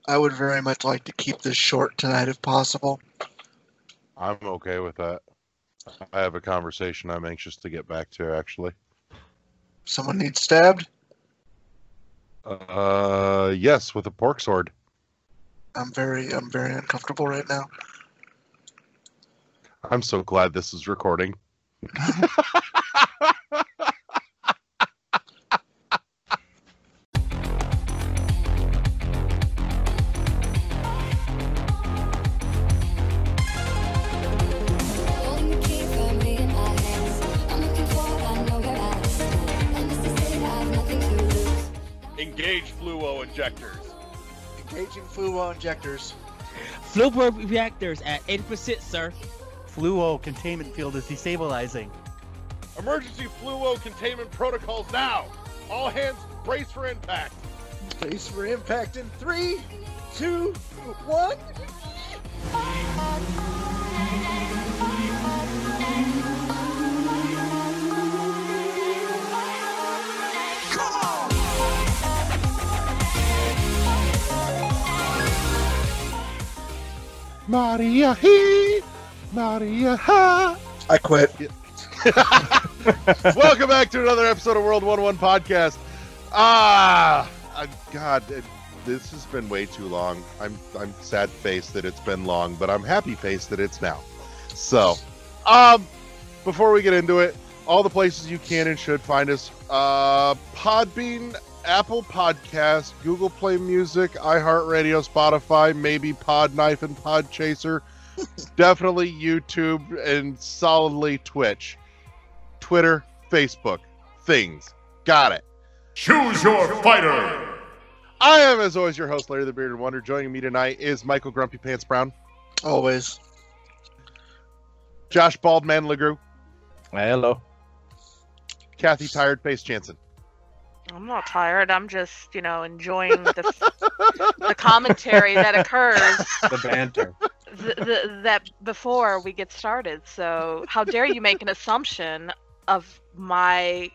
I would very much like to keep this short tonight if possible. I'm okay with that. I have a conversation I'm anxious to get back to, actually. Someone needs stabbed? Yes, with a pork sword. I'm very uncomfortable right now. I'm so glad this is recording. Engage fluo injectors. Engaging fluo injectors. Fluo reactors at 80%, sir. Fluo containment field is destabilizing. Emergency fluo containment protocols now. All hands brace for impact. Brace for impact in 3, 2, 1. Maria he, Maria ha. I quit. Welcome back to another episode of World 1-1 Podcast. God, this has been way too long. I'm sad-faced that it's been long, but I'm happy-faced that it's now. So, before we get into it, all the places you can and should find us: Podbean, Apple Podcast, Google Play Music, iHeartRadio, Spotify, maybe Podknife and Podchaser, definitely YouTube, and solidly Twitch, Twitter, Facebook, things. Got it. Choose your fighter. I am, as always, your host, Larry the Bearded Wonder. Joining me tonight is Michael Grumpy Pants Brown, Always. Josh Baldman LeGroux, Hello. Kathy Tired Face Jansen. I'm not tired. I'm just, enjoying the commentary that occurs The banter. that before we get started. So how dare you make an assumption of my,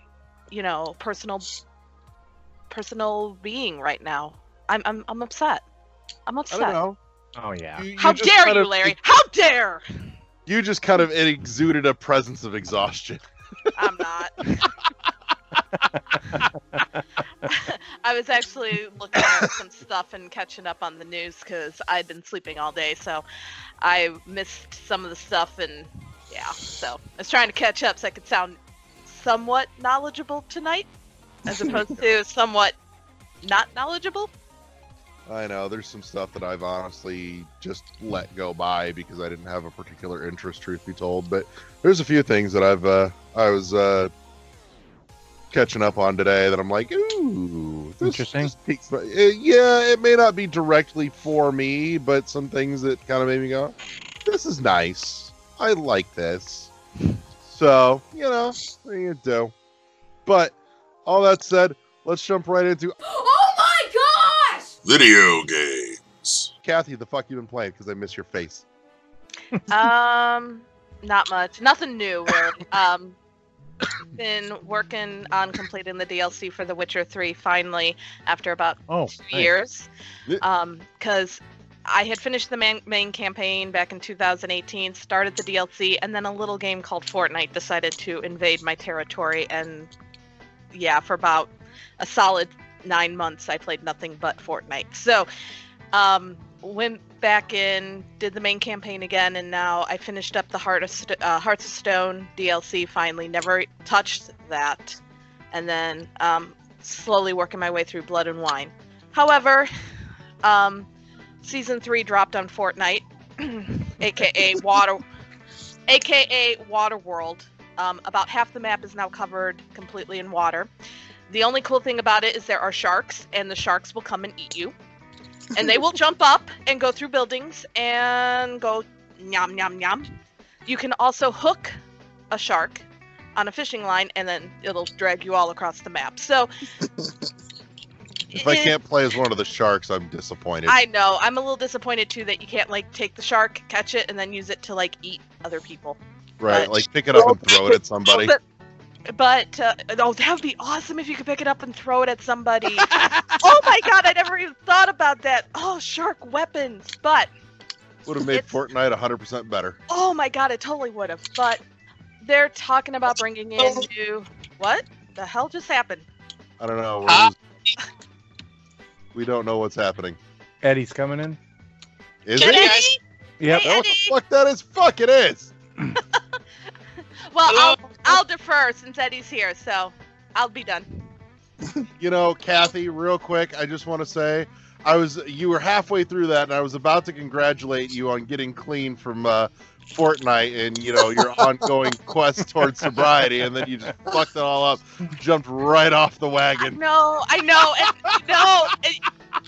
personal being right now? I'm upset. I'm I upset. don't know. Oh, yeah. How just dare kind you, of- Larry? How dare? You just kind of exuded a presence of exhaustion. I'm not. I was actually looking at some stuff and catching up on the news because I'd been sleeping all day, so I missed some of the stuff, and so I was trying to catch up so I could sound somewhat knowledgeable tonight, as opposed to somewhat not knowledgeable. I know, there's some stuff that I've honestly just let go by because I didn't have a particular interest, truth be told, but there's a few things that I was catching up on today that I'm like, ooh, this Interesting. piques my... Yeah, it may not be directly for me, but some things that kind of made me go, this is nice. I like this. So, what are you gonna do? But, all that said, let's jump right into... Oh my gosh! Video games. Kathy, the fuck you been playing? Because I miss your face. Not much. Nothing new, really. Been working on completing the DLC for The Witcher 3 finally after about 2 years. Because I had finished the main campaign back in 2018, started the DLC, and then a little game called Fortnite decided to invade my territory. And for about a solid 9 months, I played nothing but Fortnite. So, went back in, did the main campaign again, and now I finished up the Hearts of Stone DLC finally. Never touched that. And then slowly working my way through Blood and Wine. However, Season 3 dropped on Fortnite, aka Waterworld. About half the map is now covered completely in water. The only cool thing about it is there are sharks, and the sharks will come and eat you. And they will jump up and go through buildings and go nyam nyam nyam. You can also hook a shark on a fishing line, and then it'll drag you all across the map. So If I can't play as one of the sharks, I'm disappointed. I know. I'm a little disappointed too that you can't take the shark, catch it, and then use it to eat other people. Right, but- pick it up and throw it at somebody. But that would be awesome if you could pick it up and throw it at somebody. Oh my god, I never even thought about about that. Oh, shark weapons, but Would have made It's- Fortnite 100% better. oh my god, it totally would have. But they're talking about bringing in new. What the hell just happened? I don't know. We don't know what's happening. Eddie's coming in. Is Get it? Eddie? Yep. Hey, Know what the Eddie. fuck that is? Fuck it is. Well, I'll defer since Eddie's here, so I'll be done. You know, Kathy, real quick, I just want to say, you were halfway through that, and I was about to congratulate you on getting clean from Fortnite and your ongoing quest towards sobriety, and then you just fucked it all up, jumped right off the wagon. I know, and no,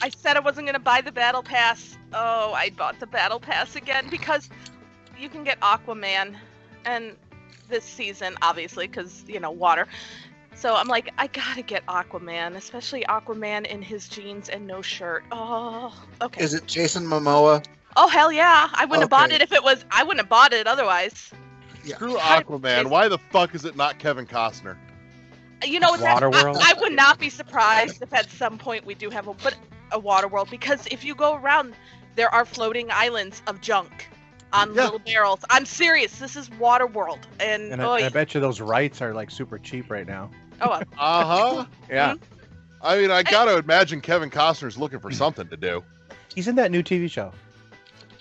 I said I wasn't gonna buy the battle pass. Oh, I bought the battle pass again because you can get Aquaman, and this season, obviously, because water. So I'm like, I gotta get Aquaman, especially Aquaman in his jeans and no shirt. Oh, okay. Is it Jason Momoa? Oh hell yeah! I wouldn't have bought Okay. it if it was. I wouldn't have bought it otherwise. Screw Aquaman. Why the fuck is it not Kevin Costner? You know, Waterworld? I would not be surprised if at some point we do have a water world, because if you go around, there are floating islands of junk on little barrels. I'm serious. This is water world, and I bet you those rights are like super cheap right now. oh, Uh-huh. Yeah. I mean, I gotta imagine Kevin Costner's looking for something to do. He's in that new TV show,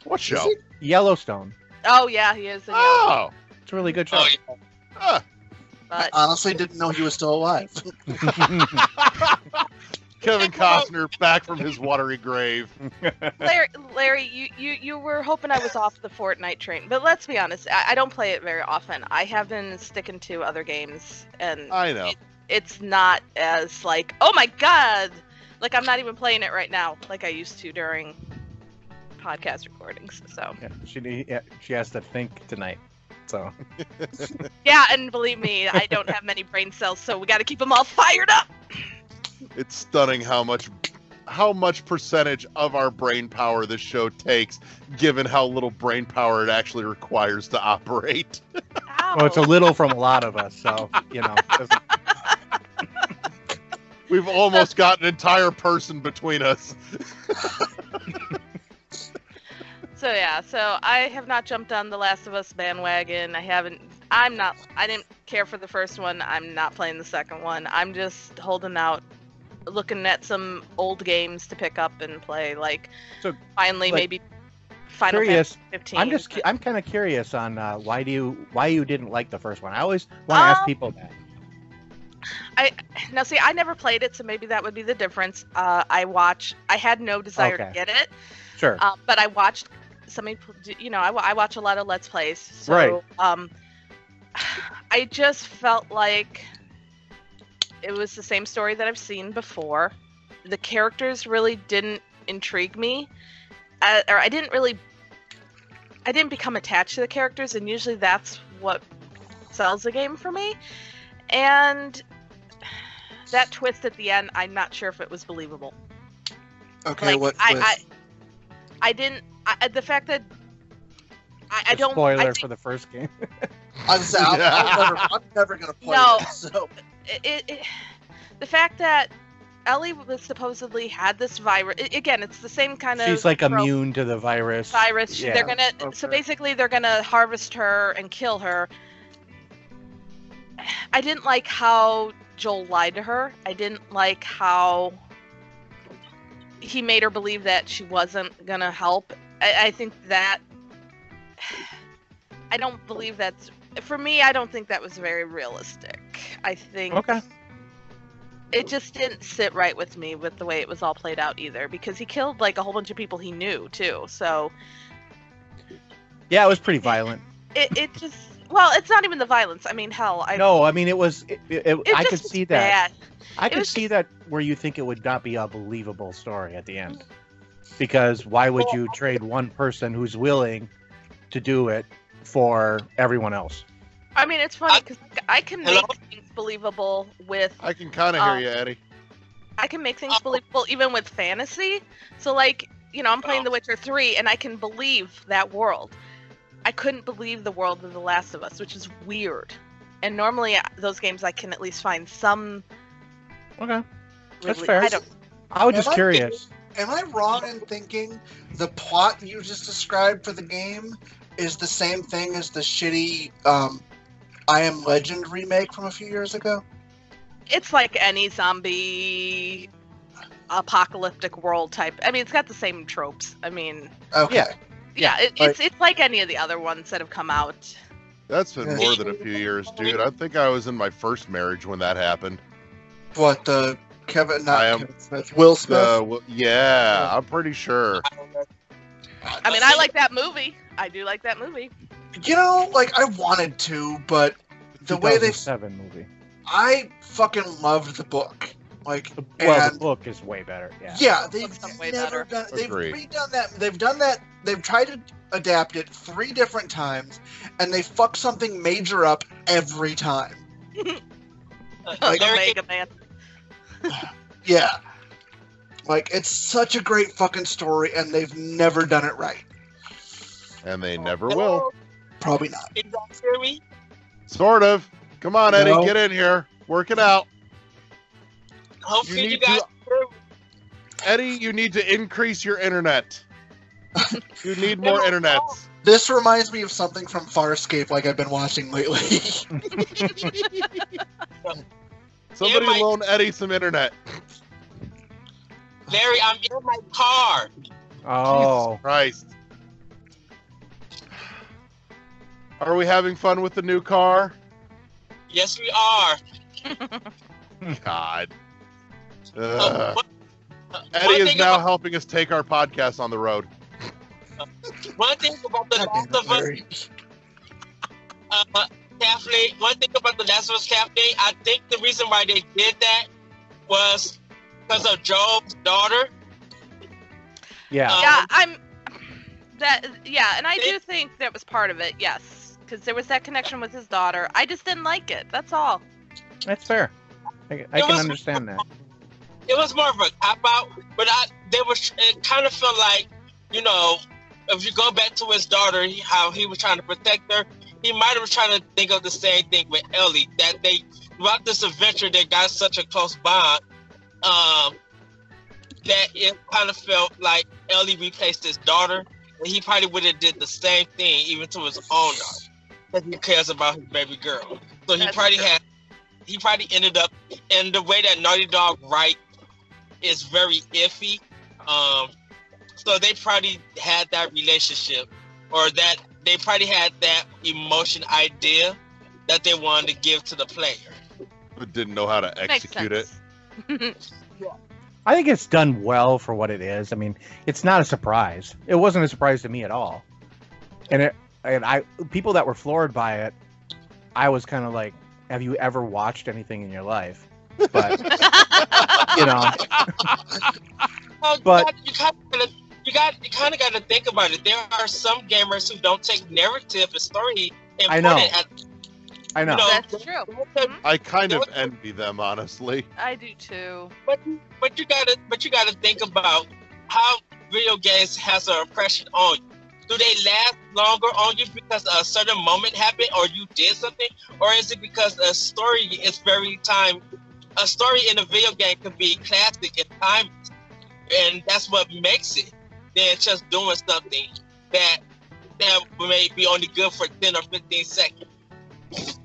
What show? he? Yellowstone. oh yeah, he is. Oh! It's a really good show. Ah. But I honestly didn't know he was still alive. Kevin Costner back from his watery grave. Larry, you were hoping I was off the Fortnite train, but let's be honest, I don't play it very often. I have been sticking to other games, and I know. it's not as like, oh my god, like I'm not even playing it right now like I used to during podcast recordings. So Yeah, she has to think tonight. So yeah, and believe me, I don't have many brain cells, so we got to keep them all fired up. It's stunning how much percentage of our brain power this show takes, given how little brain power it actually requires to operate. Ow. well, it's a little from a lot of us. So We've almost got an entire person between us. So yeah, so I have not jumped on the Last of Us bandwagon. I didn't care for the first one. I'm not playing the second one. I'm just holding out, looking at some old games to pick up and play. Like, So, finally, like, maybe Final curious. Fantasy 15. I'm kind of curious on why you didn't like the first one. I always want to ask people that. Now see, I never played it, so maybe that would be the difference. I had no desire to Okay. get it, Sure. but I watched somebody. I watch a lot of Let's Plays. So, Right. I just felt like it was the same story that I've seen before. The characters really didn't intrigue me, or I didn't become attached to the characters, and usually that's what sells the game for me. And that twist at the end, I'm not sure if it was believable. Okay, Like, what? I didn't. The fact that I don't. Spoiler I think for the first game. I'm never gonna play No. it. So the fact that Ellie was supposedly had this virus. Again, it's the same kind of. She's like trope. immune to the virus. Yeah. They're gonna. So Okay. basically, they're gonna harvest her and kill her. I didn't like how Joel lied to her. I didn't like how he made her believe that she wasn't gonna help. I think that. I don't believe that's. For me, I don't think that was very realistic. I think. Okay. It just didn't sit right with me with the way it was all played out either, because he killed like a whole bunch of people he knew too. So Yeah, it was pretty violent. it just, well, it's not even the violence. I mean, hell, No, I mean it was. I just could was see that. bad. I could was see that where you think it would not be a believable story at the end. Because why would you trade one person who's willing to do it for everyone else? I mean, it's funny because I can make things believable with. I can kind of hear you, Eddie. I can make things believable even with fantasy. So, like, I'm playing The Witcher 3, and I can believe that world. I couldn't believe the world of The Last of Us, which is weird. And normally, those games I can at least find some. Okay, that's really- fair. I don't. I was Yeah, just my curious. am I wrong in thinking the plot you just described for the game is the same thing as the shitty I Am Legend remake from a few years ago? It's like any zombie apocalyptic world type. I mean, it's got the same tropes. I mean, okay. Yeah, it's like any of the other ones that have come out. That's been more than a few years, dude. I think I was in my first marriage when that happened. What, Kevin Smith, Will Smith? Yeah, I'm pretty sure. I mean, I like that movie. I do like that movie. You know, like, I wanted to, but the way they... 2007 movie. I fucking loved the book. Like, well, the book is way better. Yeah, they've redone that. They've done that. They've tried to adapt it 3 different times, and they fuck something major up every time. Like Omega Man. Yeah. Like, it's such a great fucking story, and they've never done it right. And they never will. Probably not. Is that scary? Sort of. Come on, Eddie, get in here. Work it out. Hopefully you guys... Eddie, you need to increase your internet. You need more internet. This reminds me of something from Farscape like I've been watching lately. Somebody loan Eddie some internet. Larry, I'm in my car. Oh. Jesus Christ. Are we having fun with the new car? Yes, we are. God. Eddie is now helping us take our podcast on the road. One thing about the Last of Us, Kathleen, one thing about the Last of Us, Kathleen, I think the reason why they did that was because of Joel's daughter. Yeah. And I do think that was part of it, yes. Because there was that connection with his daughter. I just didn't like it, that's all. That's fair. I can understand that. It was more of a cop-out, but it kind of felt like, you know, if you go back to his daughter, how he was trying to protect her, he might have been trying to think of the same thing with Ellie, that throughout this adventure, they got such a close bond, that it kind of felt like Ellie replaced his daughter, and he probably would have did the same thing even to his own daughter, because he cares about his baby girl. So he probably ended up, and the way that Naughty Dog write is very iffy. So they probably had that relationship, or that they probably had that emotion idea that they wanted to give to the player, but didn't know how to execute it. I think it's done well for what it is. I mean, it's not a surprise. It wasn't a surprise to me at all. And people that were floored by it, I was kind of like, have you ever watched anything in your life? But you know, but you kind of got to think about it. There are some gamers who don't take narrative and story and I know. I know. That's true. I kind of envy them, honestly. I do too. But you gotta think about how video games has an impression on you. Do they last longer on you because a certain moment happened or you did something, or is it because a story is very time? A story in a video game can be classic and timeless, and that's what makes it. Than just doing something that may be only good for 10 or 15 seconds.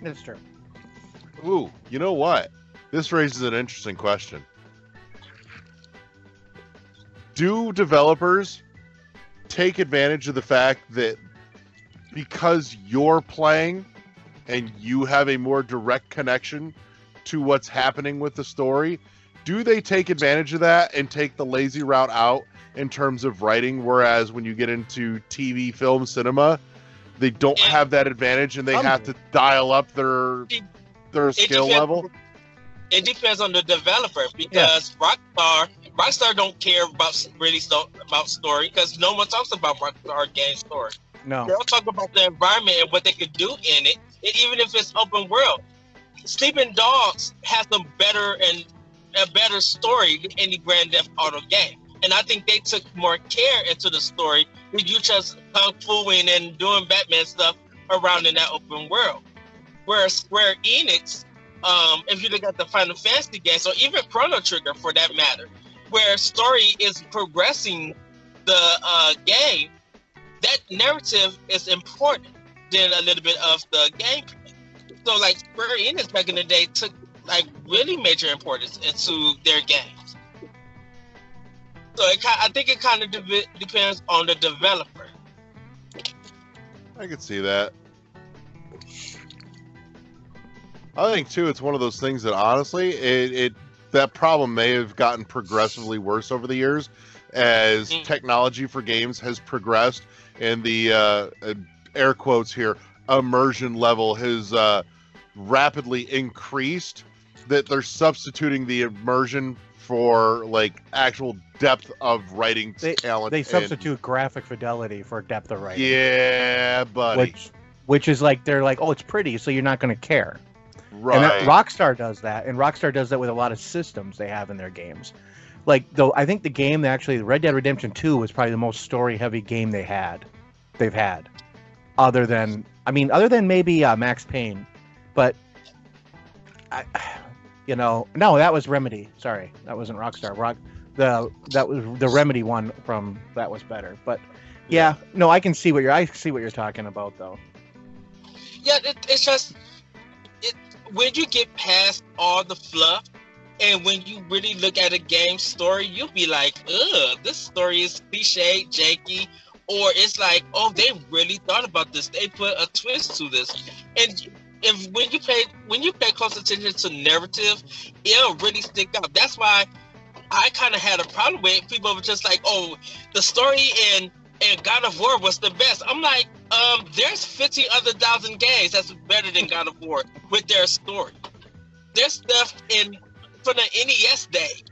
That's true. Ooh, you know what? This raises an interesting question. Do developers take advantage of the fact that because you're playing and you have a more direct connection to what's happening with the story, do they take advantage of that and take the lazy route out in terms of writing, whereas when you get into TV, film, cinema, they don't have that advantage and they have to dial up their skill level? It depends on the developer, because Rockstar don't care about story, because no one talks about Rockstar game story. No. They'll talk about the environment and what they could do in it, and even if it's open world. Sleeping Dogs has a better story than any Grand Theft Auto game. And I think they took more care into the story than you just kung fuing and doing Batman stuff around in that open world. Whereas Square Enix, if you look at the Final Fantasy games, or even Chrono Trigger for that matter, where story is progressing the game, that narrative is important than a little bit of the gameplay. So like Square Enix back in the day took like really major importance into their games. So I think it kind of depends on the developer. I could see that. I think too, it's one of those things that honestly, that problem may have gotten progressively worse over the years as technology for games has progressed, and the air quotes here immersion level has rapidly increased. That they're substituting the immersion for like actual depth of writing talent. They substitute graphic fidelity for depth of writing. Yeah, buddy. Which is like they're like, oh, it's pretty, so you're not going to care. Right. And Rockstar does that, and Rockstar does that with a lot of systems they have in their games. Like, though, I think the game Red Dead Redemption 2 was probably the most story-heavy game they've had, other than maybe Max Payne, but no, that was Remedy. Sorry, that wasn't Rockstar. That was the Remedy one that was better. But yeah, no, I see what you're talking about though. Yeah, it's just when you get past all the fluff, and when you really look at a game story, you'll be like, ugh, this story is cliche, janky, or it's like, oh, they really thought about this. They put a twist to this. And when you pay close attention to narrative, it'll really stick out. That's why I kind of had a problem with people were just like, oh, the story in God of War was the best. I'm like, there's 50,000 games that's better than God of War with their story. There's stuff from the NES days.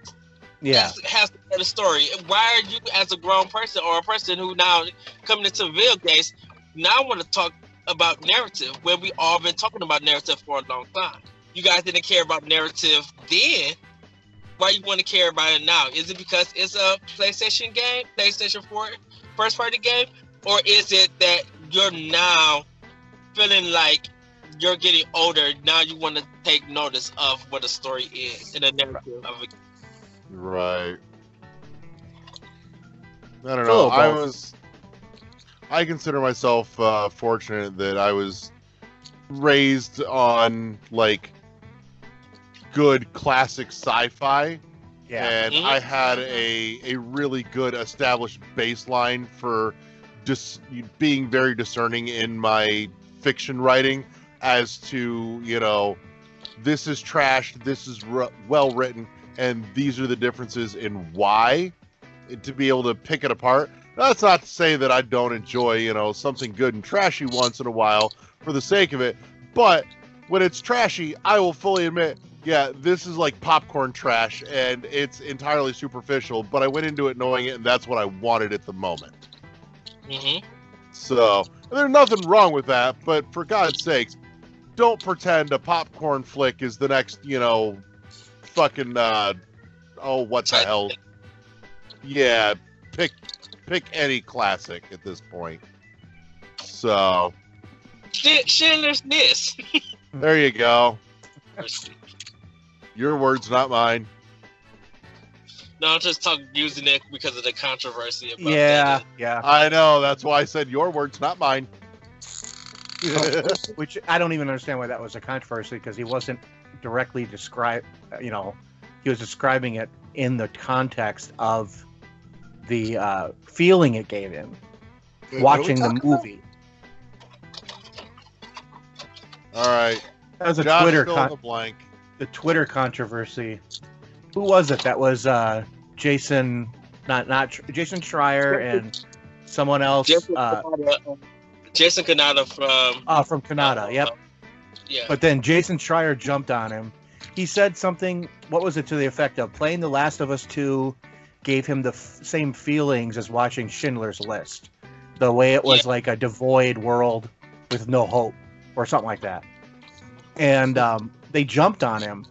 Yeah, has a better story. Why are you, as a grown person or a person who now coming into video games, now want to talk about narrative where we all been talking about narrative for a long time? You guys didn't care about narrative then. Why you want to care about it now? Is it because it's a PlayStation game, PlayStation 4 first party game, or is it that you're now feeling like you're getting older, now you want to take notice of what a story is in a narrative of a game? Right. I don't know. I consider myself fortunate that I was raised on like good classic sci-fi. Yeah. And I had a really good established baseline for just being very discerning in my fiction writing as to, this is trash, this is well written, and these are the differences in why, to be able to pick it apart. That's not to say that I don't enjoy, something good and trashy once in a while for the sake of it, but when it's trashy, I will fully admit, yeah, this is like popcorn trash, and it's entirely superficial, but I went into it knowing it, and that's what I wanted at the moment. Mm-hmm. So, there's nothing wrong with that, but for God's sakes, don't pretend a popcorn flick is the next, fucking, what the hell? Yeah, pick any classic at this point. So. Schindler's List. There you go. Your words, not mine. No, I'm just using it because of the controversy about that. Yeah. I know. That's why I said your words, not mine. Which I don't even understand why that was a controversy, because he wasn't directly he was describing it in the context of the feeling it gave him watching the movie. All right. That was a Josh, Twitter the Twitter controversy. Who was it? That was Jason, not Jason Schreier and someone else. Jason Kanata from Kanata. Yep. Yeah. But then Jason Schreier jumped on him. He said something. What was it to the effect of playing The Last of Us 2 gave him the same feelings as watching Schindler's List. The way it was like a devoid world with no hope, or something like that. And they jumped on him,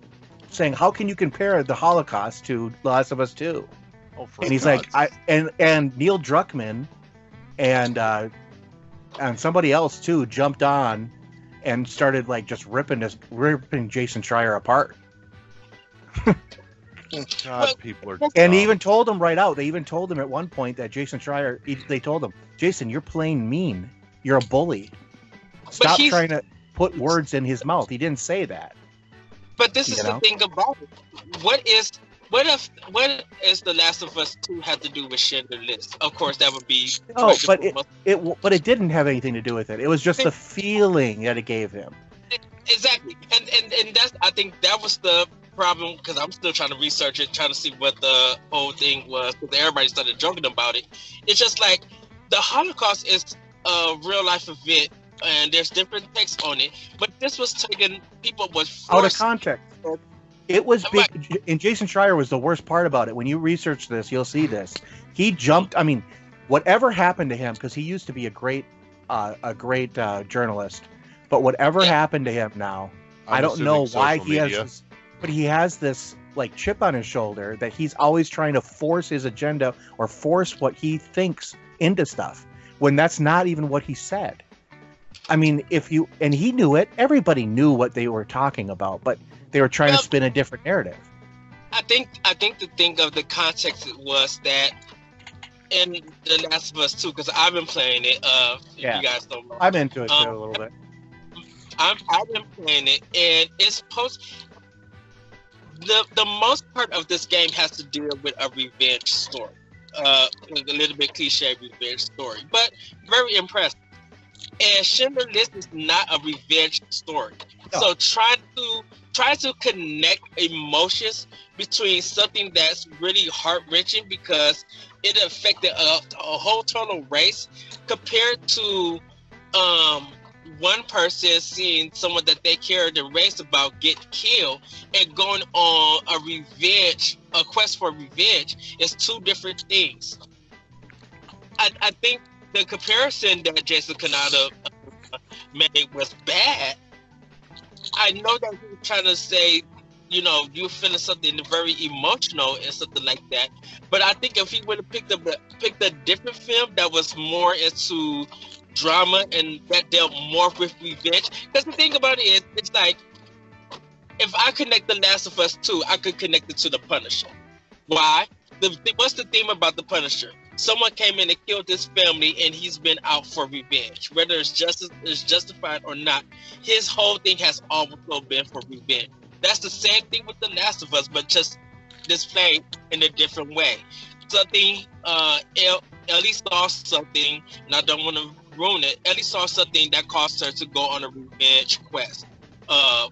saying, "How can you compare the Holocaust to The Last of Us 2?" And he's like, and Neil Druckmann and somebody else too jumped on and started like just ripping Jason Schreier apart. God, people are. And he dumb. even told him right out. They even told him at one point that Jason Schreier. They told him, Jason, you're playing mean. You're a bully. Stop trying to put words in his mouth. He didn't say that. But this is the thing about it. What is The Last of Us 2 have to do with Schindler's List? Of course, that would be. Oh, but it didn't have anything to do with it. It was just the feeling that it gave him. Exactly, and that's, I think that was the problem, because I'm still trying to research it, trying to see what the whole thing was, because everybody started joking about it. It's just like the Holocaust is a real life event, and there's different texts on it, but this was taken, people was forced out of context. It was big, and Jason Schreier was the worst part about it. When you research this, you'll see this. He jumped. I mean, whatever happened to him, because he used to be a great journalist, but whatever happened to him now, I don't know why he has this, but he has this like chip on his shoulder that he's always trying to force his agenda or force what he thinks into stuff when that's not even what he said. I mean, and he knew it. Everybody knew what they were talking about, but they were trying to spin a different narrative. I think the thing of the context was that in The Last of Us 2, because I've been playing it. You guys don't know. I'm into it too a little bit. I've been playing it, and it's the most part of this game has to deal with a revenge story, a little bit cliche revenge story, but very impressive. And Schindler's List is not a revenge story, so try to connect emotions between something that's really heart-wrenching because it affected a whole total race, compared to one person seeing someone that they cared and raised about get killed and going on a quest for revenge is two different things. I think the comparison that Jason Kanata made was bad. I know that he was trying to say, you're feeling something very emotional and something like that. But I think if he would have picked a different film that was more into drama and that dealt more with revenge, because the thing about it is, it's like, if I connect The Last of Us 2, I could connect it to The Punisher. Why? What's the theme about The Punisher? Someone came in and killed this family, and he's been out for revenge. Whether it's justified or not, his whole thing has also been for revenge. That's the same thing with The Last of Us, but just displayed in a different way. Something, Ellie saw something, and I don't want to ruin it. Ellie saw something that caused her to go on a revenge quest,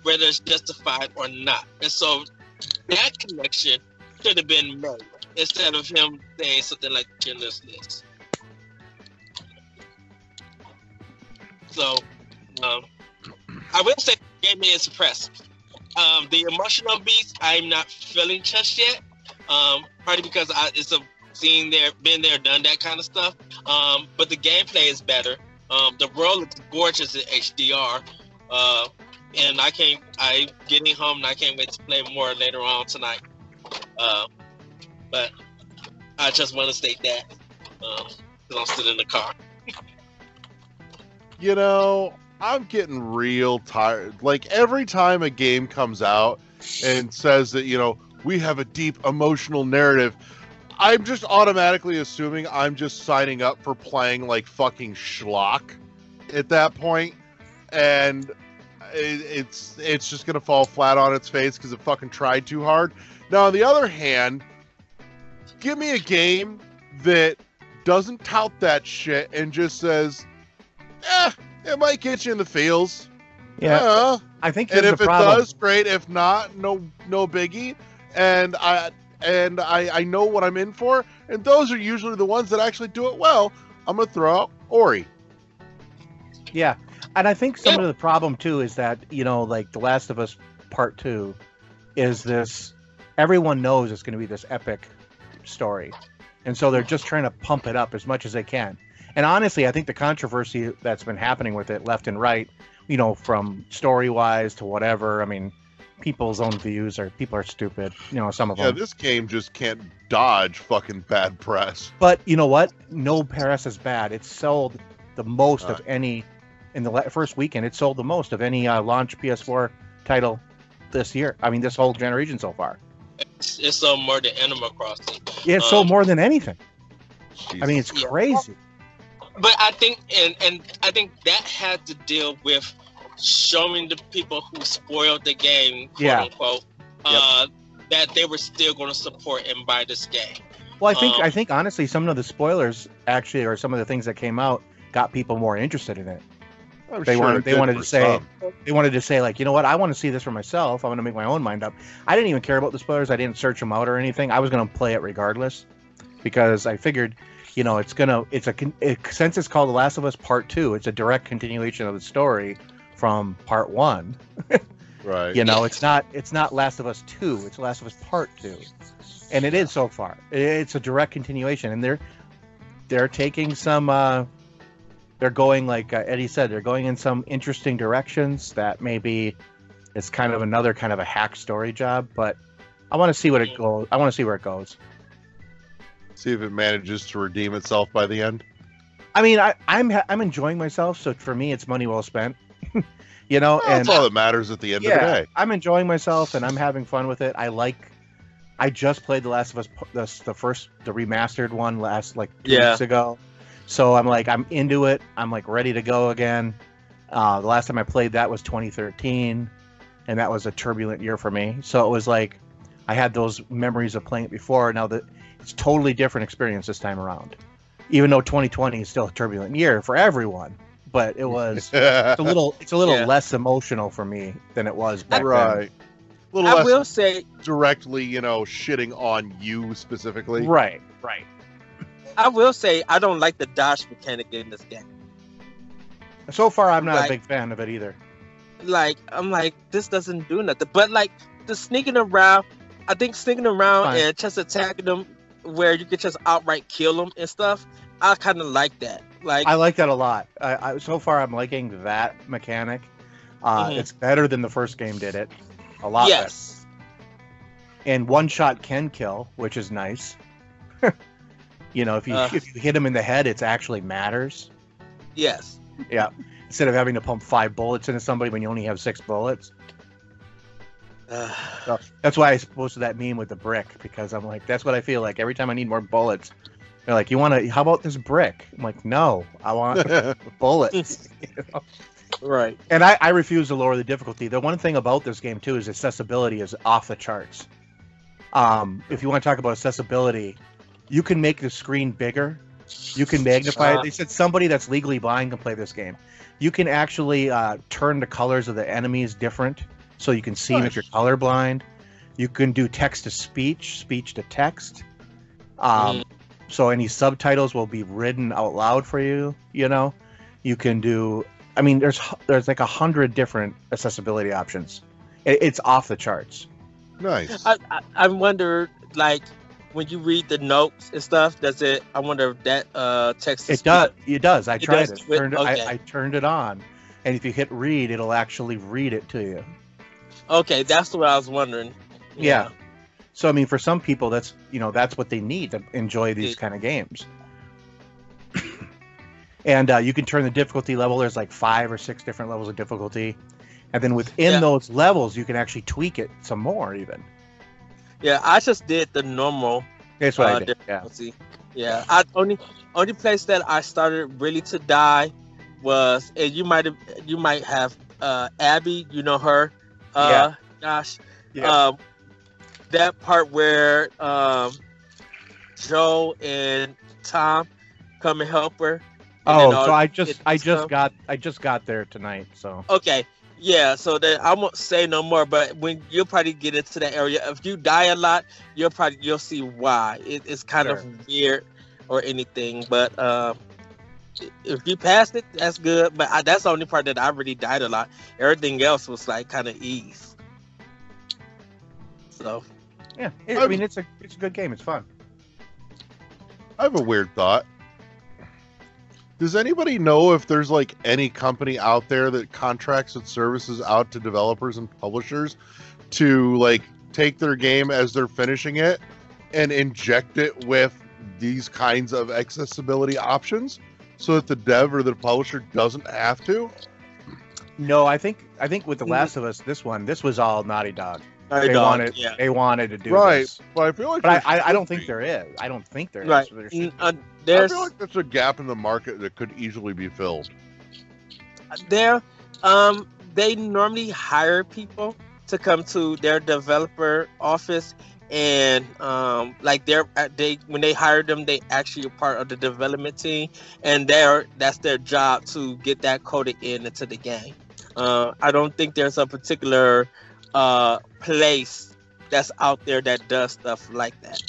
whether it's justified or not. And so that connection should have been made instead of him saying something like Schindler's List. So, I will say the game is impressive. The emotional beats I'm not feeling just yet. Partly because it's a seen there, been there, done that kind of stuff. But the gameplay is better. The world looks gorgeous in HDR. And I'm getting home and I can't wait to play more later on tonight. But I just want to state that because I'm still in the car. I'm getting real tired. Like, every time a game comes out and says that, we have a deep emotional narrative, I'm just automatically assuming I'm just signing up for playing like fucking schlock at that point. And it's just going to fall flat on its face because it fucking tried too hard. Now, on the other hand, give me a game that doesn't tout that shit and just says, it might get you in the feels. Yeah, I think. And if it does, great. If not, no biggie. And I know what I'm in for. And those are usually the ones that actually do it well. I'm gonna throw out Ori. Yeah, and I think some of the problem too is that like The Last of Us Part 2 is this. Everyone knows it's going to be this epic story, and so they're just trying to pump it up as much as they can. And honestly, I think the controversy that's been happening with it left and right, from story-wise to whatever, I mean, people's own views people are stupid, some of them. Yeah, this game just can't dodge fucking bad press. But you know what? No press is bad. It sold the most of any, in the first weekend, it sold the most of any launch PS4 title this year. I mean, this whole generation so far. It's sold more than Animal Crossing. Yeah, it's sold more than anything. I mean, it's Yeah. crazy. But I think, and I think that had to deal with showing the people who spoiled the game, quote unquote, that they were still going to support and buy this game. Well, I think honestly, some of the spoilers actually, or some of the things that came out, got people more interested in it. They wanted to say like, you know what, I want to see this for myself. I want to make my own mind up. I didn't even care about the spoilers. I didn't search them out or anything. I was going to play it regardless because I figured, you know, since it's called The Last of Us Part 2, it's a direct continuation of the story from Part 1. Right. You know, it's not Last of Us 2, it's Last of Us Part 2. And it is so far. It's a direct continuation, and they're taking some they're going, like Eddie said, they're going in some interesting directions that maybe it's kind of another kind of a hack story job, but I want to see what it goes. I want to see where it goes. See if it manages to redeem itself by the end. I mean, I'm enjoying myself, so for me, it's money well spent. You know, well, that's all that matters at the end of the day. I'm enjoying myself and I'm having fun with it. I just played The Last of Us, the remastered one last 2 weeks ago. So I'm into it. I'm like ready to go again. The last time I played that was 2013, and that was a turbulent year for me. So it was like I had those memories of playing it before. Now that it's totally different experience this time around. Even though 2020 is still a turbulent year for everyone, but it was it's a little less emotional for me than it was back then. I will say directly, you know, shitting on you specifically. Right. I will say I don't like the dodge mechanic in this game. So far, I'm not a big fan of it either. Like, I'm like, this doesn't do nothing. But like the sneaking around, I think sneaking around and just attacking them where you can just outright kill them and stuff, I kind of like that. Like, I like that a lot. So far, I'm liking that mechanic. It's better than the first game did it. A lot better. And one shot can kill, which is nice. You know, if you hit him in the head, it actually matters. Yes. Yeah. Instead of having to pump 5 bullets into somebody when you only have 6 bullets. So that's why I posted that meme with the brick, because I'm like, that's what I feel like every time I need more bullets. They're like, how about this brick? I'm like, no, I want bullets. You know? Right. And I refuse to lower the difficulty. The one thing about this game too is accessibility is off the charts. If you want to talk about accessibility, you can make the screen bigger. You can magnify it. They said somebody that's legally blind can play this game. You can actually turn the colors of the enemies different, so you can see them if you're colorblind. You can do text to speech, speech to text. So any subtitles will be written out loud for you. You know, you can do. I mean, there's like 100 different accessibility options. It's off the charts. Nice. I wonder, like, when you read the notes and stuff, does it? I wonder if that text. It does. It does. I tried it. I turned it on, and if you hit read, it'll actually read it to you. Okay, that's what I was wondering. Yeah. So I mean, for some people, that's what they need to enjoy these kind of games. And you can turn the difficulty level. There's like 5 or 6 different levels of difficulty, and then within those levels, you can actually tweak it some more even. Yeah, I just did the normal. That's what I did. Yeah. I only place that I started really to die was, and you might have Abby, you know her. Gosh. Yeah. That part where Joe and Tom come and help her. Oh, so I just got there tonight. So okay. Yeah, so then I won't say no more, but when you'll probably get into that area, if you die a lot, you'll see why. It's kind of weird or anything, but if you passed it, that's good. But that's the only part that I really died a lot. Everything else was like kind of ease. So yeah, I mean it's a good game. It's fun. I have a weird thought. Does anybody know if there's like any company out there that contracts its services out to developers and publishers to like take their game as they're finishing it and inject it with these kinds of accessibility options so that the dev or the publisher doesn't have to? No, I think with The Last of Us, this was all Naughty Dog. They wanted to do right, this. but I feel like, but I don't think there is. I don't think there is. Right. So I feel like there's a gap in the market that could easily be filled. They normally hire people to come to their developer office, and when they hire them, they actually are part of the development team, and that's their job to get that coded into the game. I don't think there's a particular place that's out there that does stuff like that.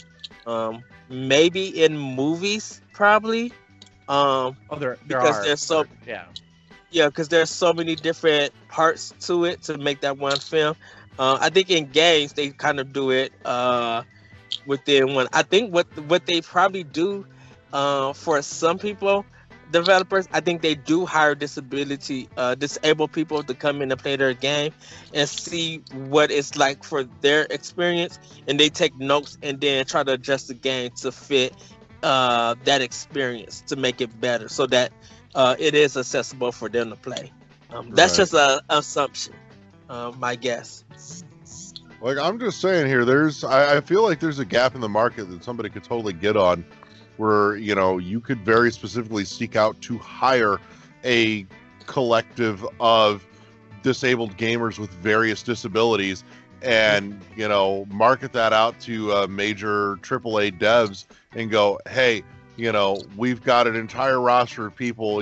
Maybe in movies, probably. Because there's so many different parts to it to make that one film. I think in games they kind of do it within one. I think what they probably do for some people, developers, I think they do hire disabled people to come in and play their game and see what it's like for their experience, and they take notes and then try to adjust the game to fit that experience to make it better, so that it is accessible for them to play. That's just an assumption, my guess. Like, I'm just saying here, I feel like there's a gap in the market that somebody could totally get on, where, you could very specifically seek out to hire a collective of disabled gamers with various disabilities and, market that out to major AAA devs and go, hey, we've got an entire roster of people,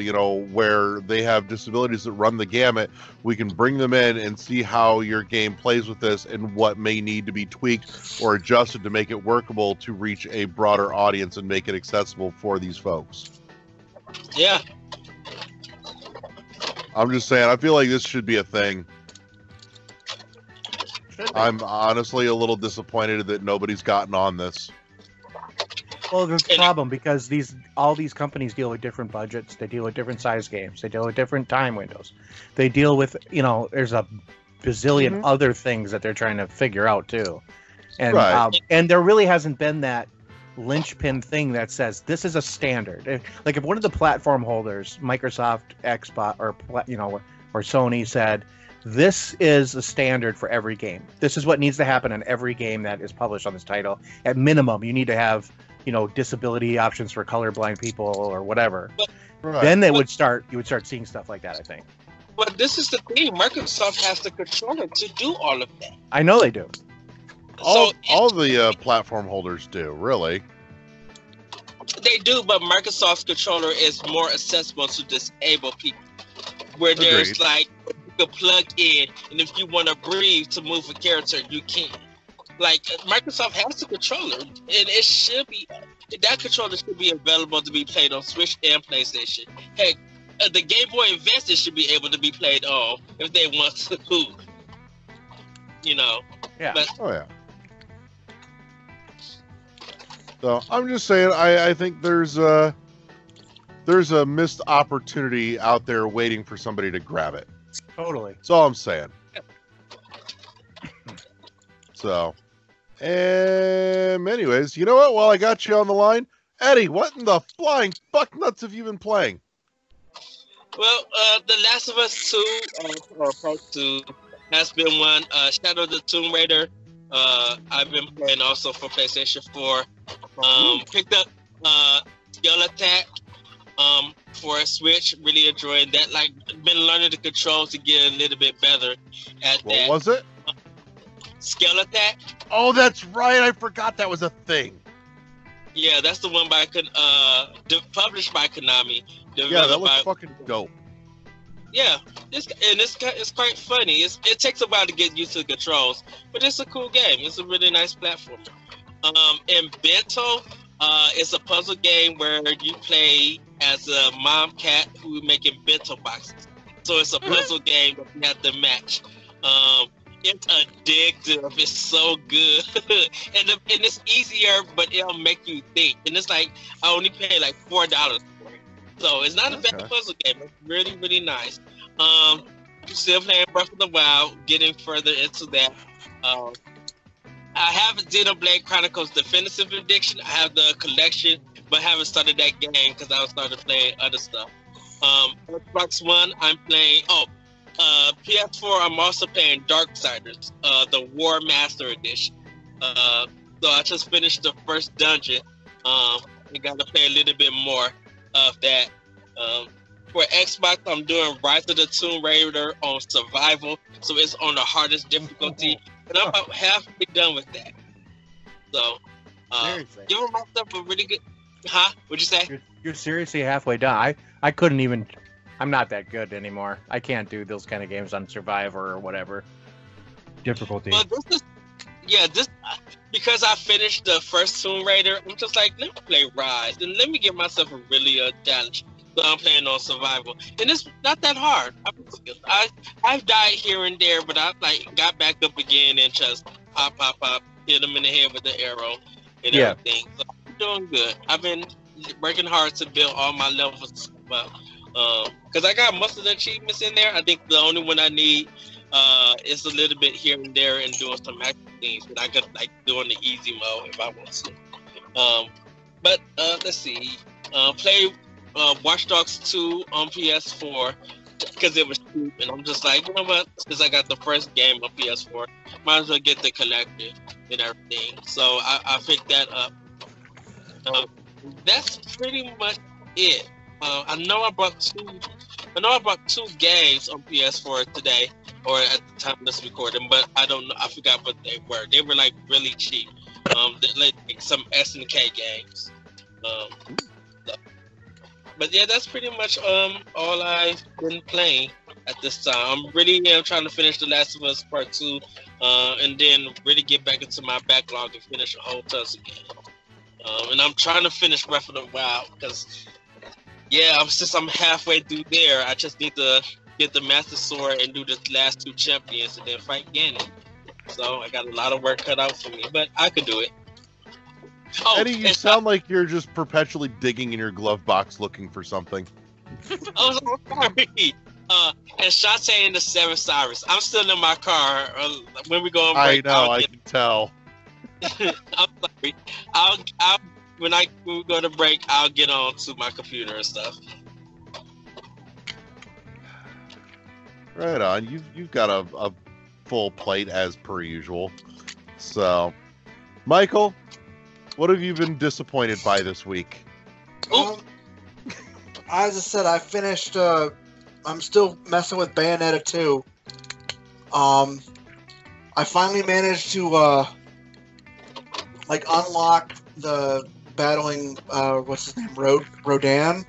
where they have disabilities that run the gamut. We can bring them in and see how your game plays with this and what may need to be tweaked or adjusted to make it workable to reach a broader audience and make it accessible for these folks. Yeah. I'm just saying, I feel like this should be a thing. I'm honestly a little disappointed that nobody's gotten on this. Well, there's a problem because all these companies deal with different budgets. They deal with different size games. They deal with different time windows. They deal with, there's a bazillion other things that they're trying to figure out too. And and there really hasn't been that linchpin thing that says this is a standard. Like if one of the platform holders, Microsoft, Xbox, or Sony said, this is a standard for every game. This is what needs to happen in every game that is published on this title. At minimum, you need to have disability options for colorblind people or whatever. Then you would start seeing stuff like that, I think. But this is the thing. Microsoft has the controller to do all of that. I know they do. All the platform holders do, really. They do, but Microsoft's controller is more accessible to disabled people. Where there's you can plug in, and if you want to breathe to move a character, you can. Like, Microsoft has the controller, and it should be, that controller should be available to be played on Switch and PlayStation. Heck, the Game Boy Advance should be able to be played on if they want to. Yeah. But, So I'm just saying, I think there's a missed opportunity out there waiting for somebody to grab it. Totally. That's all I'm saying. So, anyways, you know what? While I got you on the line, Eddie, what in the flying fuck nuts have you been playing? Well, The Last of Us 2, or Part 2, has been one. Shadow of the Tomb Raider, I've been playing also for PlayStation 4. Picked up Scale Attack for a Switch. Really enjoying that. Like, been learning the controls to get a little bit better at that. What was it? Scale Attack. Oh, that's right. I forgot that was a thing. Yeah, that's the one published by Konami. Yeah, that looks fucking dope. Yeah, it's quite funny. It takes a while to get used to the controls, but it's a cool game. It's a really nice platform. And Bento, it's a puzzle game where you play as a mom cat who making bento boxes. So it's a puzzle game that you have to match. It's addictive. It's so good, and it's easier, but it'll make you think. And it's like I only paid like $4 for it, so it's not a bad puzzle game. It's really, really nice. Still playing Breath of the Wild, getting further into that. I have Xenoblade Chronicles Definitive Edition. I have the collection, but haven't started that game because I started playing other stuff. Xbox One, I'm playing. PS4, I'm also playing Darksiders, the War Master Edition. So I just finished the first dungeon. I got to play a little bit more of that. For Xbox, I'm doing Rise of the Tomb Raider on survival, so it's on the hardest difficulty, and I'm about halfway done with that. So, giving myself a really good. What'd you say? You're seriously halfway done. I couldn't even. I'm not that good anymore. I can't do those kind of games on Survivor or whatever difficulty. Well, this because I finished the first Tomb Raider. I'm just like, let me play Rise and let me give myself a really challenge. So I'm playing on survival, and it's not that hard. I've died here and there, but I've got back up again and just pop, hit them in the head with the arrow and everything. So I'm doing good. I've been working hard to build all my levels up. Because I got most of the achievements in there. I think the only one I need is a little bit here and there and doing some extra things. But I could doing the easy mode if I want to. But let's see. Play Watch Dogs 2 on PS4 because it was cheap, and I'm just like, you know what? Since I got the first game on PS4, might as well get the collective and everything. So I picked that up. That's pretty much it. I know I bought two games on PS4 today, or at the time of this recording, but I don't know. I forgot what they were. They were really cheap. Like some SNK games. But yeah, that's pretty much all I've been playing at this time. I'm really trying to finish The Last of Us Part 2, and then really get back into my backlog and finish a whole tons of games. And I'm trying to finish Breath of the Wild because, since I'm halfway through there, I just need to get the Master Sword and do the last 2 champions and then fight Ganon. So I got a lot of work cut out for me, but I could do it. Eddie, you sound like you're just perpetually digging in your glove box looking for something. Oh, sorry. And Shantae and the Seven Cyrus. I'm still in my car. When we go on break, I know, I can tell. I'm sorry. When we go to break, I'll get on to my computer and stuff. Right on. You've got a full plate as per usual. So, Michael, what have you been disappointed by this week? As I said, I finished. I'm still messing with Bayonetta 2. I finally managed to unlock the battling. What's his name? Rodan.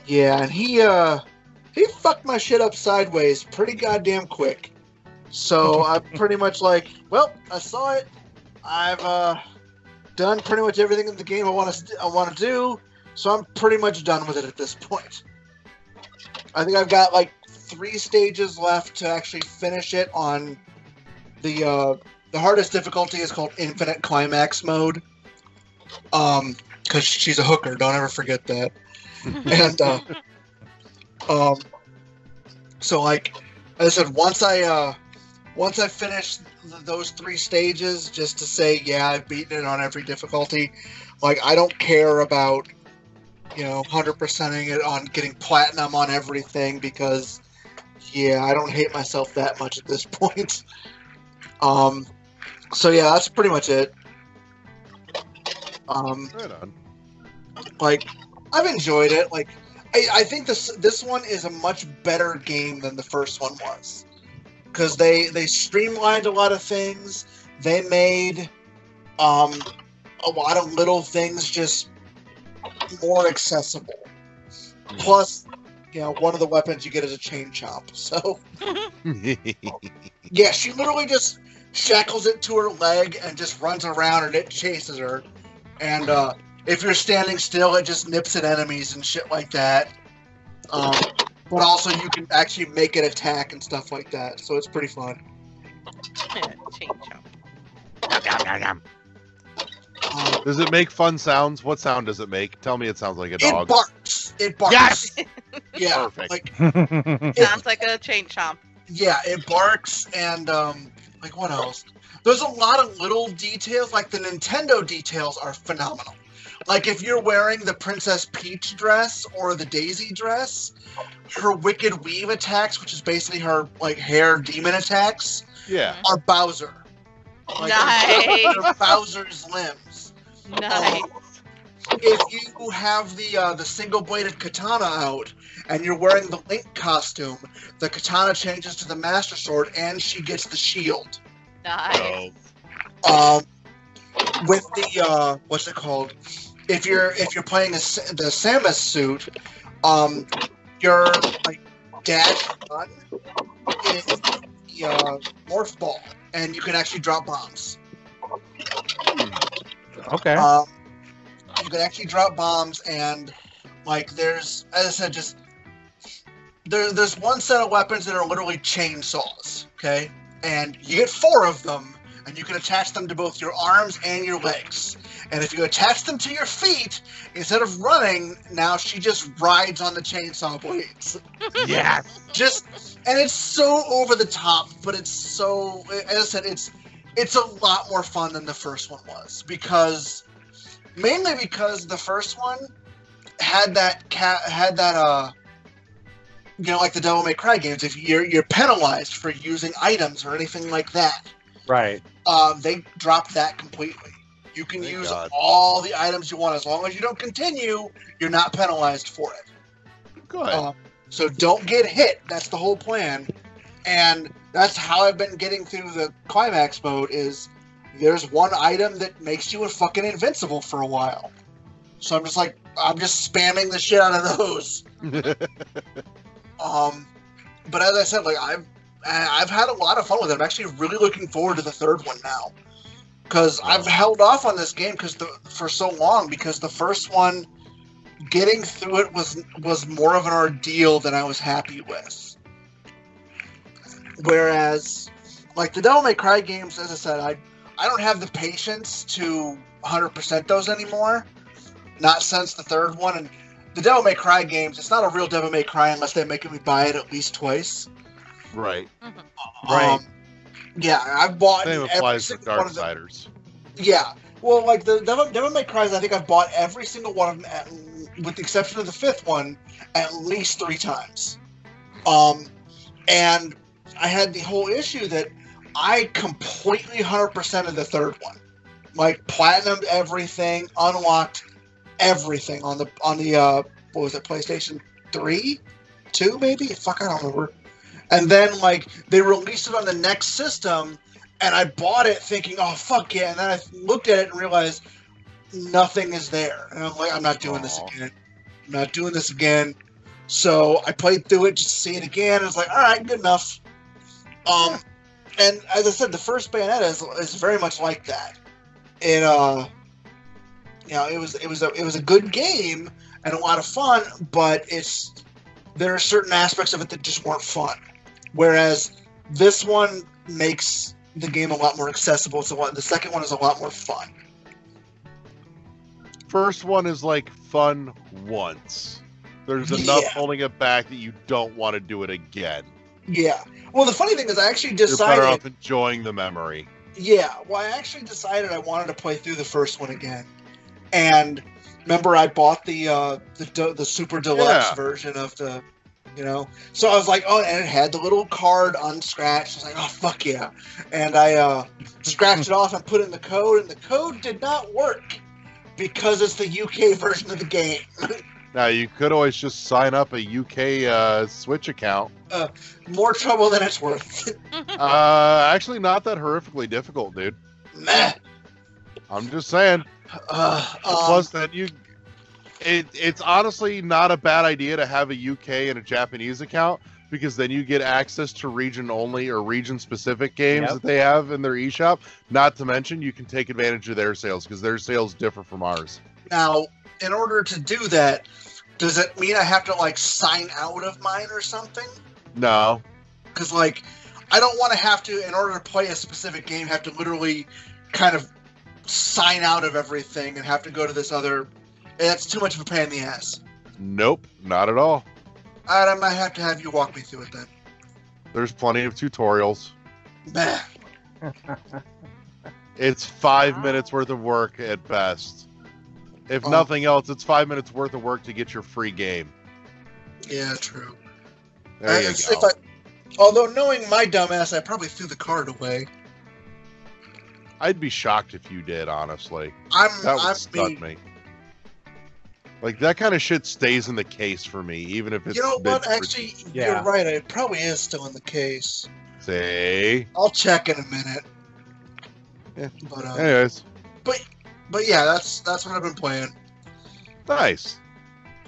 Yeah, and he fucked my shit up sideways pretty goddamn quick. So I'm pretty much like, well, I saw it. I've done pretty much everything in the game I want to do, so I'm pretty much done with it at this point. I think I've got 3 stages left to actually finish it on the hardest difficulty is called Infinite Climax mode. Because she's a hooker, don't ever forget that. And so as I said, once I finish those 3 stages, just to say, yeah, I've beaten it on every difficulty. I don't care about, 100%ing it on getting platinum on everything because, I don't hate myself that much at this point. So yeah, that's pretty much it. Right on. I've enjoyed it. I think this one is a much better game than the first one was. Because they streamlined a lot of things. They made a lot of little things just more accessible. Plus, one of the weapons you get is a chain chomp. So, yeah, she literally just shackles it to her leg and just runs around and it chases her. And if you're standing still, it just nips at enemies and shit like that. But also, you can actually make it attack and stuff like that, so it's pretty fun. Does it make fun sounds? What sound does it make? Tell me it sounds like a dog. It barks. Yes! Yeah. Perfect. Sounds like a chain chomp. Yeah, it barks, and, what else? There's a lot of little details, the Nintendo details are phenomenal. Like if you're wearing the Princess Peach dress or the Daisy dress, her Wicked Weave attacks, which is basically her like hair demon attacks, are Bowser. Like, nice. They're Bowser's limbs. Nice. If you have the single-bladed katana out and you're wearing the Link costume, the katana changes to the Master Sword and she gets the shield. Nice. With the what's it called? If you're playing the Samus suit, your like dash gun is the morph ball, and you can actually drop bombs. Okay. You can actually drop bombs, and like there's, as I said, just there's one set of weapons that are literally chainsaws. Okay, and you get 4 of them, and you can attach them to both your arms and your legs. And if you attach them to your feet, instead of running, now she just rides on the chainsaw blades. Yeah. And it's so over the top, but it's so, as I said, it's a lot more fun than the first one was, mainly because the first one had that like the Devil May Cry games, if you're penalized for using items or anything like that. Right. They dropped that completely. You can use all the items you want as long as you don't continue. You're not penalized for it. Good. So don't get hit. That's the whole plan, and that's how I've been getting through the climax mode. Is there's one item that makes you fucking invincible for a while. So I'm just spamming the shit out of those. But as I said, like I've had a lot of fun with it. I'm actually really looking forward to the third one now. Because I've held off on this game for so long, because the first one, getting through it was more of an ordeal than I was happy with. Whereas, like the Devil May Cry games, as I said, I don't have the patience to 100% those anymore. Not since the third one. And the Devil May Cry games, it's not a real Devil May Cry unless they make me buy it at least twice. Right. Right. Yeah, I've bought Same every applies to single one of them. Darksiders. Yeah, well, like the Devil May Cry's, I think I've bought every single one of them, with the exception of the 5th one, at least 3 times. And I had the whole issue that I completely 100% of the 3rd one, like platinumed everything, unlocked everything on the what was it, PlayStation 3, 2 maybe? Fuck, I don't remember. And then, like, they released it on the next system, and I bought it thinking, oh, fuck yeah. And then I looked at it and realized nothing is there. And I'm like, I'm not doing this again. I'm not doing this again. So I played through it just to see it again. And I was like, all right, good enough. And as I said, the first Bayonetta is very much like that. It, it was a good game and a lot of fun, but there are certain aspects of it that just weren't fun. Whereas this one makes the game a lot more accessible. The second one is a lot more fun. First one is like fun once. There's enough holding it back that you don't want to do it again. Yeah. Well, the funny thing is I actually decided... You're better off enjoying the memory. Yeah. Well, I actually decided I wanted to play through the first one again. And remember, I bought the Super Deluxe version of the... So I was like, oh, and it had the little card unscratched. I was like, oh, fuck yeah. And I scratched it off and put in the code, and the code did not work because it's the UK version of the game. Now, you could always just sign up a UK Switch account. More trouble than it's worth. Actually, not that horrifically difficult, dude. Meh. I'm just saying. Plus, then it's honestly not a bad idea to have a UK and a Japanese account, because then you get access to region-only or region-specific games that they have in their eShop. Not to mention, you can take advantage of their sales, because their sales differ from ours. Now, in order to do that, does it mean I have to, like, sign out of mine or something? No. Because, like, I don't want to have to, in order to play a specific game, have to literally kind of sign out of everything and have to go to this other... That's too much of a pain in the ass. Nope, not at all. I might have to have you walk me through it then. There's plenty of tutorials. Bah. It's 5 minutes worth of work at best. If nothing else, it's 5 minutes worth of work to get your free game. Yeah, true. There you go. Although knowing my dumbass, I probably threw the card away. I'd be shocked if you did, honestly. That would stun me. Like, that kind of shit stays in the case for me, even if it's... You know what? Actually, you're right. It probably is still in the case. See? I'll check in a minute. Yeah. But, anyways. But yeah, that's what I've been playing. Nice.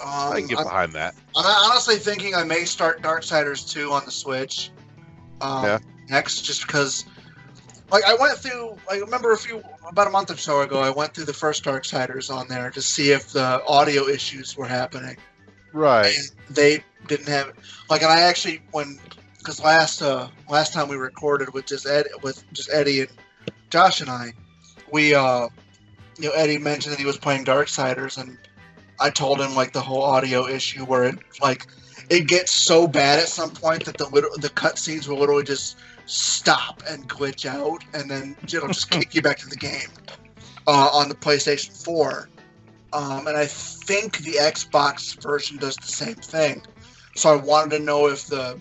I can get behind that. I'm honestly thinking I may start Darksiders 2 on the Switch next, just because... Like, I went through... I remember about a month or so ago, I went through the first Darksiders on there to see if the audio issues were happening. Right. And they didn't have... Like, and I actually... Because last time we recorded with just Eddie and Josh and I, we... Eddie mentioned that he was playing Darksiders, and I told him, like, the whole audio issue where it gets so bad at some point that the cutscenes will literally just stop and glitch out, and then it'll just kick you back to the game on the PlayStation 4. And I think the Xbox version does the same thing. So I wanted to know if the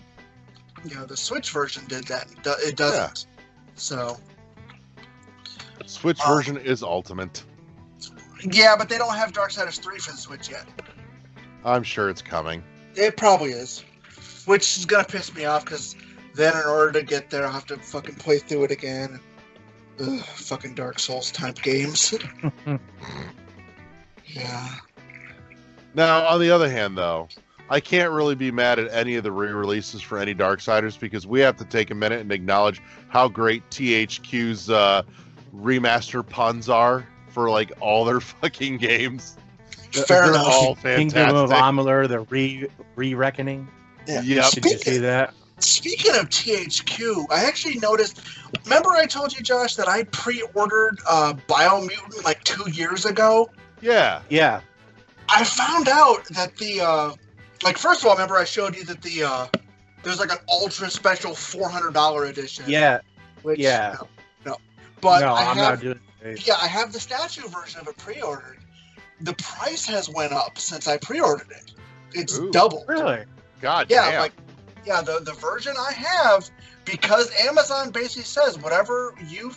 Switch version did that. It doesn't. Yeah. So... Switch version is Ultimate. Yeah, but they don't have Darksiders 3 for the Switch yet. I'm sure it's coming. It probably is. Which is going to piss me off, because then in order to get there, I'll have to fucking play through it again. Ugh, fucking Dark Souls type games. Yeah. Now, on the other hand, though, I can't really be mad at any of the re-releases for any Darksiders, because we have to take a minute and acknowledge how great THQ's remaster puns are for like all their fucking games. Fair enough. All fantastic. Kingdom of Amalur, the re-reckoning. Yeah. Yep. Did you see that? Speaking of THQ, I actually noticed. Remember, I told you, Josh, that I pre-ordered Biomutant like 2 years ago. Yeah. Yeah. I found out that the first of all, remember I showed you that there's like an ultra special $400 edition. Yeah. Which, yeah. No. But no, I'm not doing it. Yeah, I have the statue version of it pre-ordered. The price has went up since I pre-ordered it. It's doubled. Really? God yeah, damn. The version I have, because Amazon basically says whatever you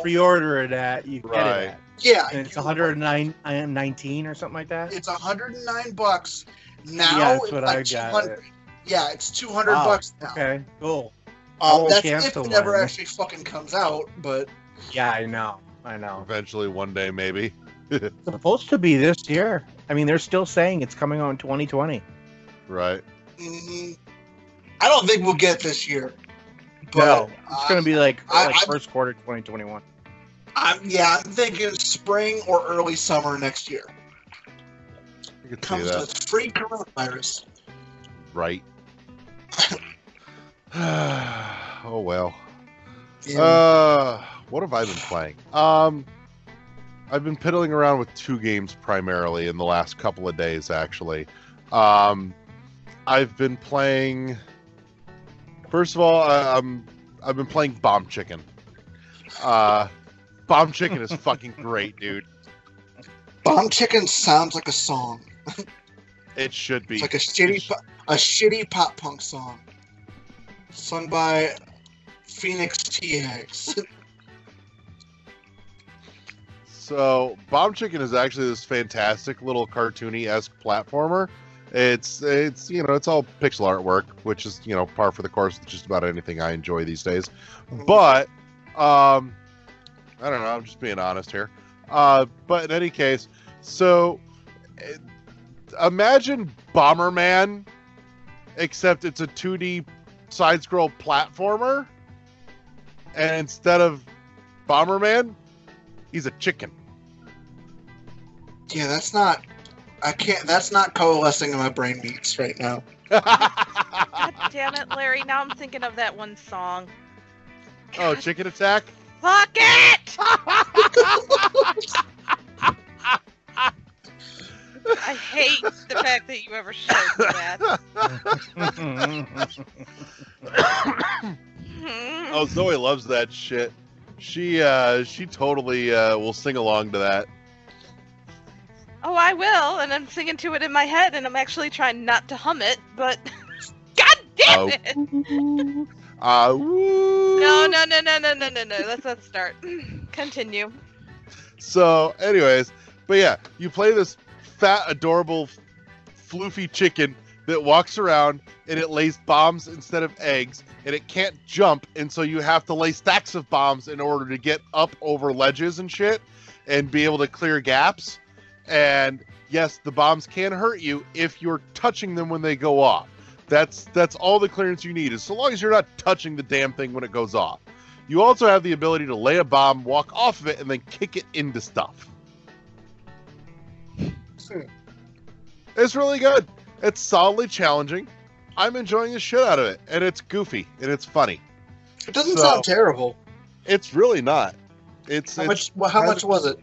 pre-order it at, you get it at. Yeah. And it's $119 or something like that? It's $109. Now yeah, it's that's what like I got. Yeah, it's $200 now. Okay, cool. That's if it never actually fucking comes out, but... Yeah, I know. Eventually, one day, maybe. It's supposed to be this year. I mean, they're still saying it's coming out in 2020. Right. Mm-hmm. I don't think we'll get it this year. But, no, it's going to be like first quarter 2021. I'm thinking spring or early summer next year. It comes with free coronavirus. Right. Oh well. Yeah. What have I been playing? I've been piddling around with two games primarily in the last couple of days, actually. I've been playing. First of all, I've been playing Bomb Chicken. Bomb Chicken is fucking great, dude. Bomb Chicken sounds like a song. It should be. It's like a shitty pop punk song, sung by Phoenix TX. So, Bomb Chicken is actually this fantastic little cartoony-esque platformer. It's all pixel artwork, which is, par for the course with just about anything I enjoy these days. But, I don't know, I'm just being honest here. But in any case, so, imagine Bomberman, except it's a 2D side-scroll platformer, and instead of Bomberman, he's a chicken. Yeah, that's not coalescing in my brain beats right now. God damn it, Larry. Now I'm thinking of that one song. Oh, Chicken Attack? Fuck it! I hate the fact that you ever showed me that. Oh, Zoe loves that shit. She totally will sing along to that. Oh, I will, and I'm singing to it in my head, and I'm actually trying not to hum it, but God damn it! No. Let's not start. Continue. So, anyways, but yeah, you play this fat, adorable, floofy chicken that walks around and it lays bombs instead of eggs, and it can't jump, and so you have to lay stacks of bombs in order to get up over ledges and shit and be able to clear gaps. And yes, the bombs can hurt you if you're touching them when they go off. That's all the clearance you need, is so long as you're not touching the damn thing when it goes off. You also have the ability to lay a bomb, walk off of it, and then kick it into stuff. It's really good. It's solidly challenging. I'm enjoying the shit out of it, and it's goofy and it's funny. It doesn't sound terrible. It's really not. How much was it?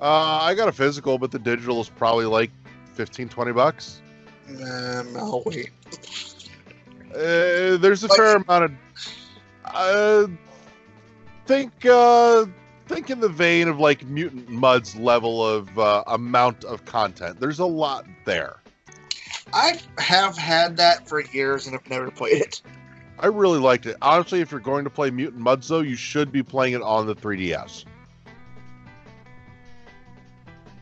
I got a physical, but the digital is probably like $15-20. I'll wait. There's a fair amount of. Think in the vein of like Mutant Mud's level of amount of content. There's a lot there. I have had that for years and have never played it. I really liked it. Honestly, if you're going to play Mutant Mudds, though, you should be playing it on the 3DS.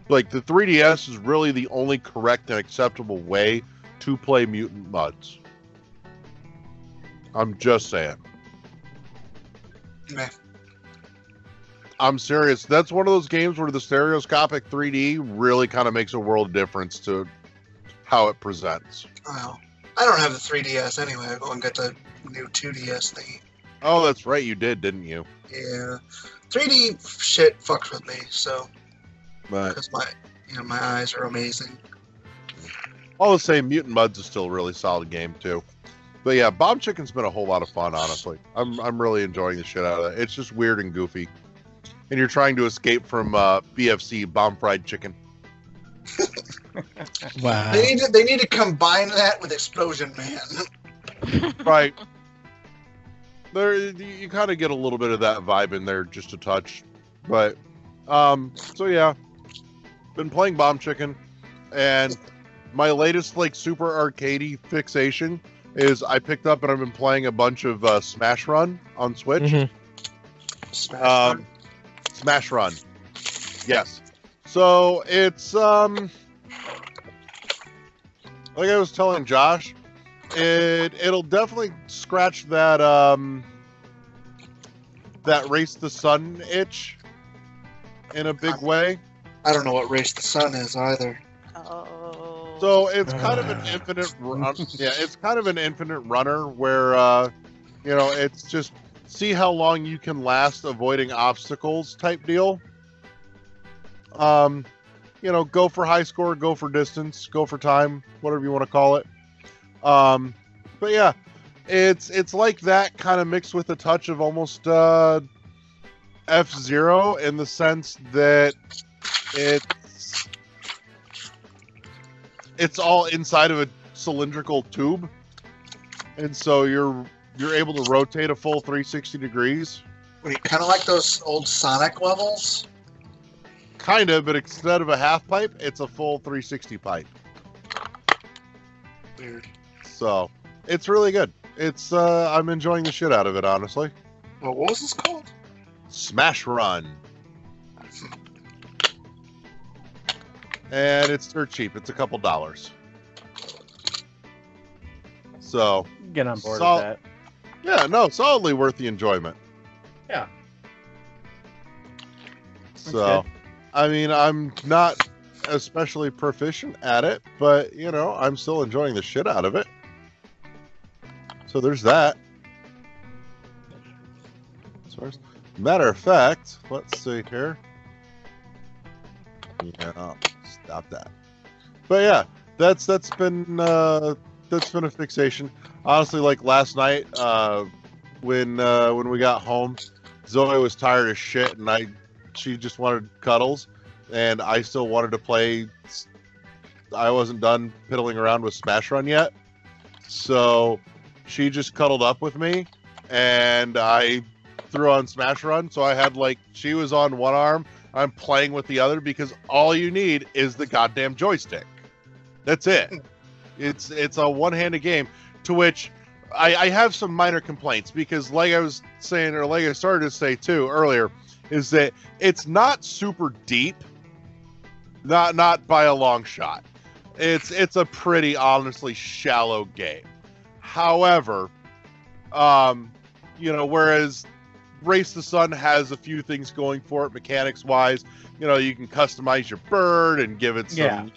Like, the 3DS is really the only correct and acceptable way to play Mutant Mudds. I'm just saying. Meh. I'm serious. That's one of those games where the stereoscopic 3D really kind of makes a world of difference to how it presents. Well, I don't have the 3DS anyway. I go and get the new 2DS thing. Oh, that's right. You did, didn't you? Yeah. 3D shit fucks with me, so. Because my eyes are amazing. All the same, Mutant Mudds is still a really solid game, too. But yeah, Bomb Chicken's been a whole lot of fun, honestly. I'm really enjoying the shit out of it. It's just weird and goofy. And you're trying to escape from BFC, Bomb Fried Chicken. Wow. They need to combine that with Explosion Man. Right. There, you kind of get a little bit of that vibe in there, just a touch. But, so yeah. Been playing Bomb Chicken, and my latest, like, super arcadey fixation is I picked up and I've been playing a bunch of Smash Run on Switch. Mm-hmm. Smash Run. Yes. So it's like I was telling Josh, it'll definitely scratch that that Race the Sun itch in a big way. I don't know what Race the Sun is either. Oh. So it's kind of an infinite run. Yeah, it's kind of an infinite runner where it's just see how long you can last avoiding obstacles type deal. Go for high score, go for distance, go for time, whatever you want to call it. But yeah, it's like that kind of mixed with a touch of almost F-Zero in the sense that it's all inside of a cylindrical tube, and so you're able to rotate a full 360 degrees. Kind of like those old Sonic levels? Kind of, but instead of a half pipe, it's a full 360 pipe. Weird. So, it's really good. It's, I'm enjoying the shit out of it, honestly. Well, what was this called? Smash Run. And it's dirt cheap. It's a couple dollars. So, get on board with that. Yeah, no, solidly worth the enjoyment. Yeah. So, I mean, I'm not especially proficient at it, but, I'm still enjoying the shit out of it. So there's that. Matter of fact, let's see here. Yeah, stop that. But yeah, that's been a fixation. Honestly, like last night, when we got home, Zoe was tired as shit, and she just wanted cuddles, and I still wanted to play. I wasn't done piddling around with Smash Run yet, so she just cuddled up with me, and I threw on Smash Run. So I had she was on one arm, I'm playing with the other, because all you need is the goddamn joystick. That's it. It's a one-handed game, to which I have some minor complaints, because like I was saying, or like I started to say too earlier, is that it's not super deep, not by a long shot. It's a pretty honestly shallow game. However, whereas Race the Sun has a few things going for it mechanics wise, you can customize your bird and give it some,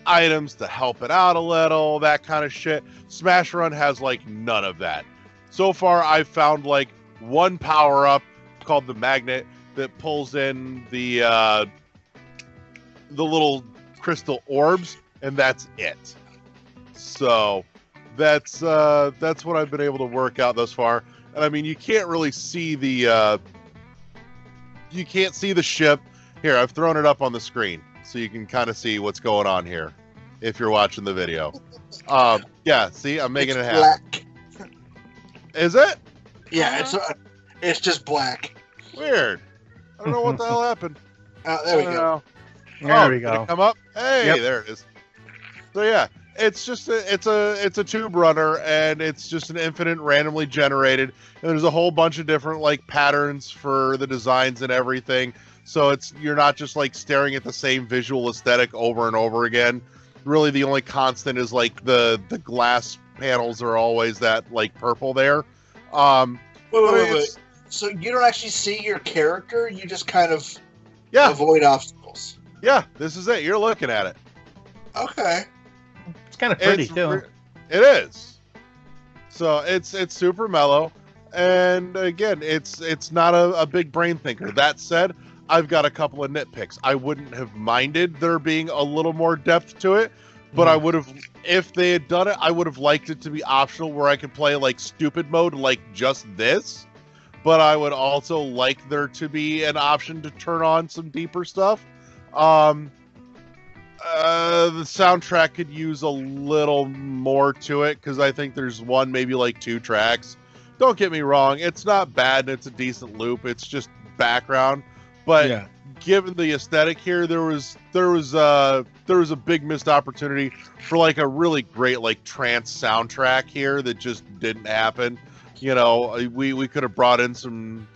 items to help it out a little, that kind of shit. Smash Run has like none of that. So far, I've found like one power up called the magnet that pulls in the little crystal orbs, and that's it. So that's what I've been able to work out thus far. And I mean, you can't really see the ship. Here, I've thrown it up on the screen so you can kind of see what's going on here if you're watching the video. Yeah, see, I'm making it happen. Black. Is it? Yeah, it's just black. Weird. I don't know what the hell happened. There we go. There we go. Did it come up? Hey, Yep. There it is. So yeah, it's just it's a tube runner, and it's just an infinite randomly generated. And there's a whole bunch of different like patterns for the designs and everything. So you're not just like staring at the same visual aesthetic over and over again. Really, the only constant is like the glass panels are always that like purple there. Wait. So you don't actually see your character; you just kind of avoid obstacles. Yeah, this is it. You're looking at it. Okay. It's kind of pretty too. It is. So it's super mellow, and again, it's not a big brain thinker. That said, I've got a couple of nitpicks. I wouldn't have minded there being a little more depth to it, but I would have, if they had done it, I would have liked it to be optional where I could play like stupid mode, like just this. But I would also like there to be an option to turn on some deeper stuff. The soundtrack could use a little more to it, because I think there's maybe like 2 tracks. Don't get me wrong, it's not bad and it's a decent loop. It's just background. But given the aesthetic here, there was a big missed opportunity for like a really great like trance soundtrack here that just didn't happen. We could have brought in some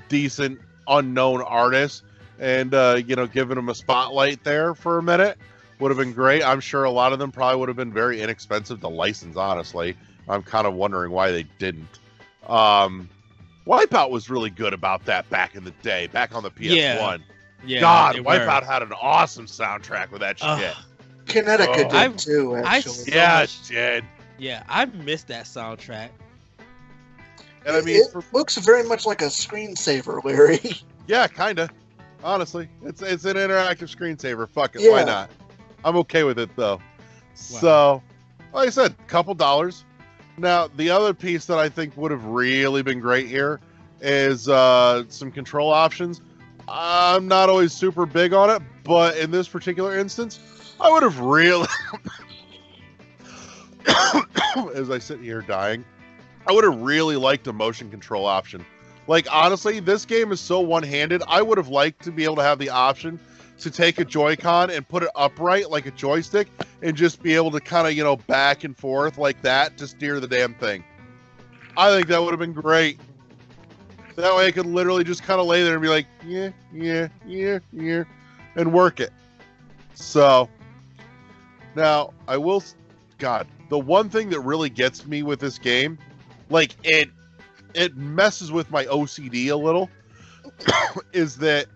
decent unknown artists and given them a spotlight there for a minute. Would have been great. I'm sure a lot of them probably would have been very inexpensive to license, honestly. I'm kind of wondering why they didn't. Wipeout was really good about that back in the day, back on the PS1. Yeah, God, Wipeout had an awesome soundtrack with that shit. Connecticut did too, actually. It did. Yeah, I missed that soundtrack. And I mean, it looks very much like a screensaver, Larry. Yeah, kind of. Honestly, it's an interactive screensaver. Fuck it, Yeah. why not? I'm okay with it though. Wow. So, like I said, couple dollars. Now, the other piece that I think would have really been great here is some control options. I'm not always super big on it, but in this particular instance, I would have really, as I sit here dying, I would have really liked a motion control option. Like, honestly, this game is so one-handed, I would have liked to be able to have the option to take a Joy-Con and put it upright like a joystick and just be able to kind of, back and forth like that to steer the damn thing. I think that would have been great. That way I could literally just kind of lay there and be like, yeah, and work it. So, now, the one thing that really gets me with this game, like, it messes with my OCD a little, is that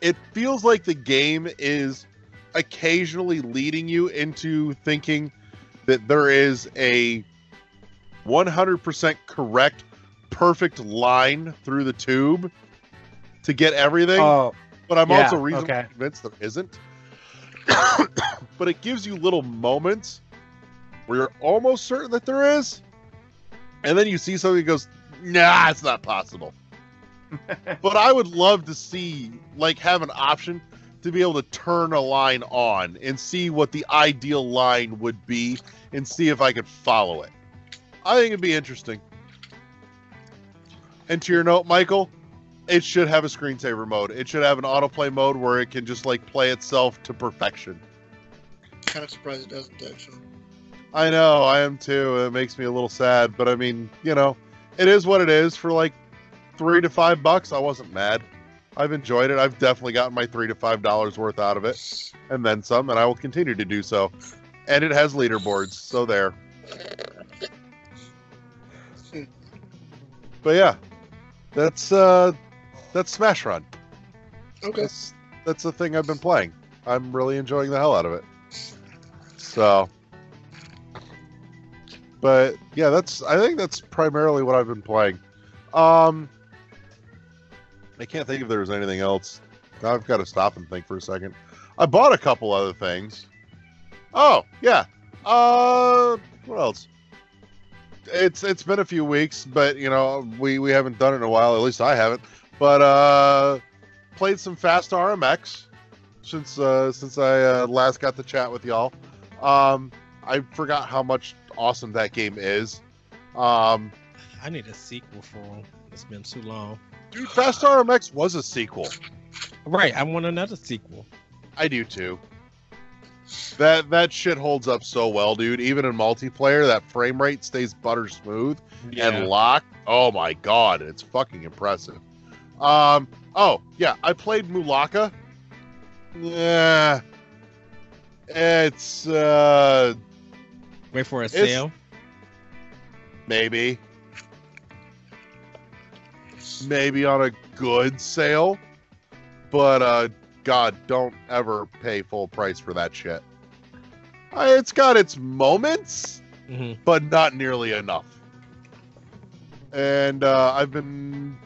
it feels like the game is occasionally leading you into thinking that there is a 100% correct, perfect line through the tube to get everything. But I'm also reasonably convinced there isn't. But it gives you little moments where you're almost certain that there is. And then you see something that goes, nah, it's not possible. But I would love to see, have an option to be able to turn a line on and see what the ideal line would be and see if I could follow it. I think it'd be interesting. And to your note, Michael, It should have a screensaver mode. It should have an autoplay mode where it can just like play itself to perfection. Kind of surprised it doesn't, actually. I know, I am too. It makes me a little sad, but I mean, you know, it is what it is. For like $3 to $5, I wasn't mad. I've enjoyed it. I've definitely gotten my $3 to $5 worth out of it, and then some, and I will continue to do so. And it has leaderboards, so there. But yeah, that's Smash Run. Okay. That's the thing I've been playing. I'm really enjoying the hell out of it. So, but yeah, I think that's primarily what I've been playing. I can't think if there was anything else. I've got to stop and think for a second. I bought a couple other things. Oh, yeah. What else? It's been a few weeks, but you know, we haven't done it in a while, at least I haven't. But played some Fast RMX since I last got to chat with y'all. I forgot how much awesome that game is. I need a sequel for him. It's been too long. Dude, Fast RMX was a sequel. Right, I want another sequel. I do too. That shit holds up so well, dude. Even in multiplayer, that frame rate stays butter smooth and locked. Oh my god, it's fucking impressive. Oh yeah, I played Mulaka. Yeah, it's wait for a sale. Maybe on a good sale, but God, don't ever pay full price for that shit. It's got its moments, but not nearly enough. And I've been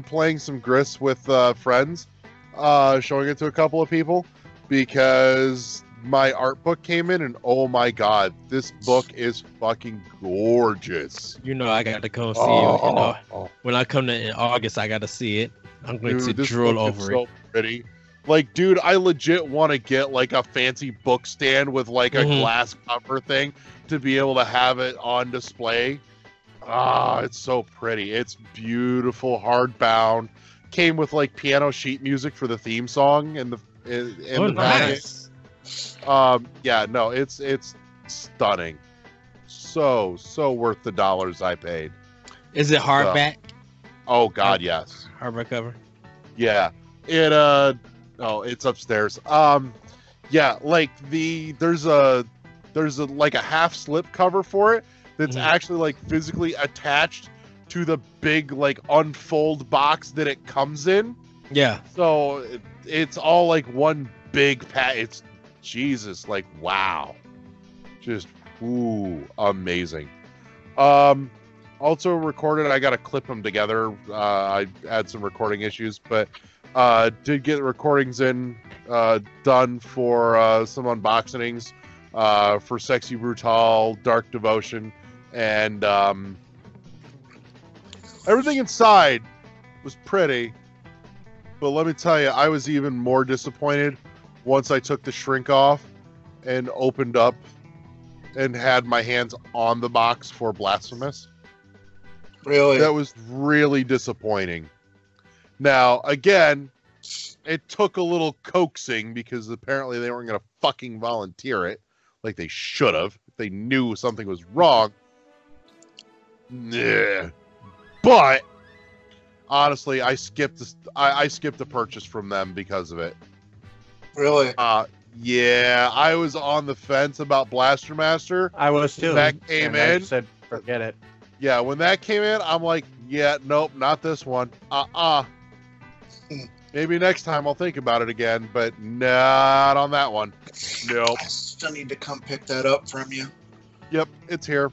playing some Gris with friends, showing it to a couple of people because my art book came in, and oh my God, this book is fucking gorgeous. You know, I got to come see it. You know, when I come in August, I got to see it. I'm going to drool over it. So pretty. Like, dude, I legit want to get like a fancy book stand with like a glass cover thing to be able to have it on display. It's so pretty. It's beautiful, hardbound. Came with like piano sheet music for the theme song and the nice. Yeah, no, it's stunning. So worth the dollars I paid. Is it hardback? Oh God, yes. Hardback cover. Yeah, it's upstairs. Yeah, like there's a like a half slip cover for it that's actually like physically attached to the big like unfold box that it comes in. Yeah. So it's all like one big It's Jesus, like wow, just amazing. Also recorded. I got to clip them together. I had some recording issues, but did get recordings in done for some unboxings for Sexy Brutal, Dark Devotion, and everything inside was pretty. But let me tell you, I was even more disappointed once I took the shrink off and opened up and had my hands on the box for Blasphemous. Really? That was really disappointing. Now, again, it took a little coaxing because apparently they weren't going to fucking volunteer it like they should have. If they knew something was wrong. Yeah. But honestly, I skipped the purchase from them because of it. Really? Yeah, I was on the fence about Blaster Master. I was too. That came in. I said, forget it. Yeah, when that came in, I'm like, yeah, nope, not this one. Maybe next time I'll think about it again, but not on that one. Nope. I still need to come pick that up from you. Yep, it's here.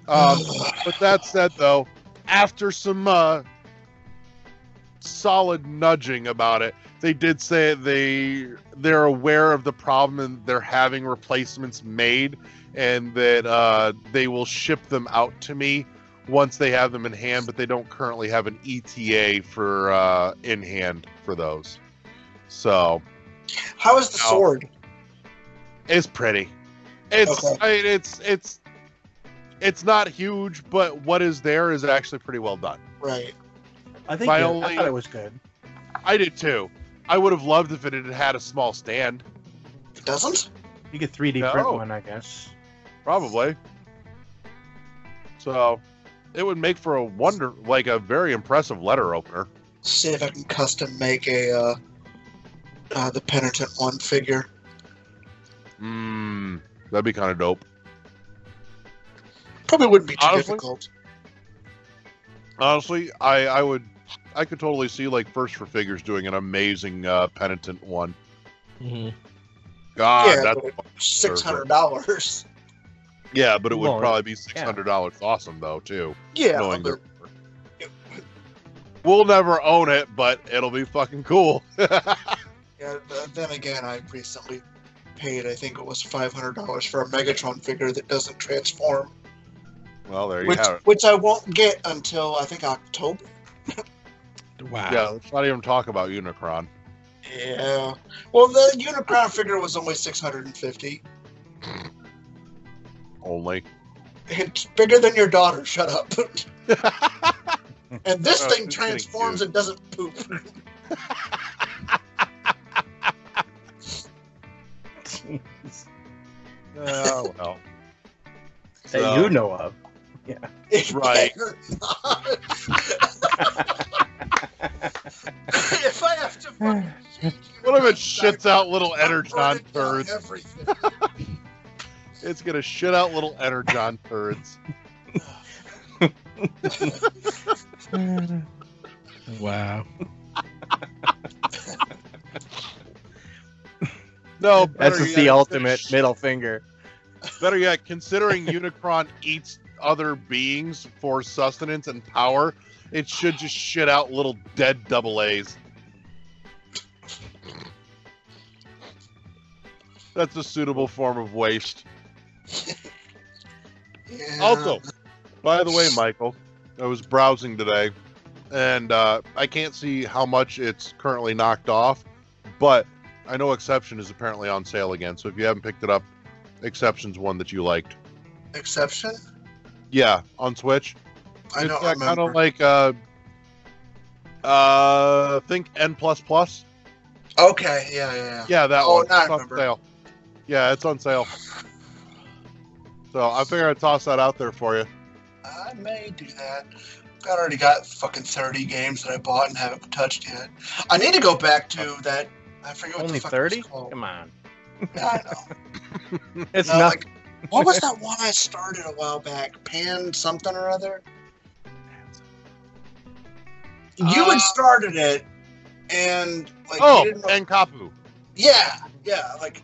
But that said, though, after some solid nudging about it, they did say they're aware of the problem and they're having replacements made, and that they will ship them out to me once they have them in hand, but they don't currently have an ETA for in hand for those. So, how is the sword? It's pretty. It's not huge, but what is there is actually pretty well done. Right. I think I thought it was good. I did too. I would have loved if it had had a small stand. It doesn't? You could 3D print one, I guess. Probably. So, it would make for a very impressive letter opener. See if I can custom make the Penitent 1 figure. That'd be kind of dope. Probably wouldn't be too difficult. Honestly, I could totally see like First for Figures doing an amazing Penitent 1. Mm-hmm. God, yeah, that's $600. Yeah, but it would probably be $600 awesome though too. Yeah, we'll never own it, but it'll be fucking cool. Yeah, then again, I recently paid, I think it was $500 for a Megatron figure that doesn't transform. Well, there you have it. Which I won't get until, I think, October. Wow. Yeah, let's not even talk about Unicron. Yeah. Well, the Unicron figure was only $650. Only. It's bigger than your daughter, shut up. And this thing transforms and doesn't poop. Oh, well. That you know of. Yeah. Right. If I have to fucking what if it shits out little Energon turds? It's gonna shit out little Energon turds. Wow. No, that's just the ultimate middle finger. Better yet, considering Unicron eats other beings for sustenance and power, it should just shit out little dead AA. That's a suitable form of waste. Yeah. Also, by the way, Michael, I was browsing today, and I can't see how much it's currently knocked off, but I know Exception is apparently on sale again, so if you haven't picked it up, Exception's one that you liked. Exception? Yeah, on Switch. I don't remember. Kind of like, think N++. Okay, yeah. Yeah, that one. It's on sale. Yeah, it's on sale. So I figured I'd toss that out there for you. I may do that. I already got fucking 30 games that I bought and haven't touched yet. I need to go back to that. I forget what Only the fuck 30? it's called. Come on. Yeah, I know. It's No, not. like, what was that one I started a while back? Pan something or other? You had started it, and like you didn't know. Enkapu. Yeah. Like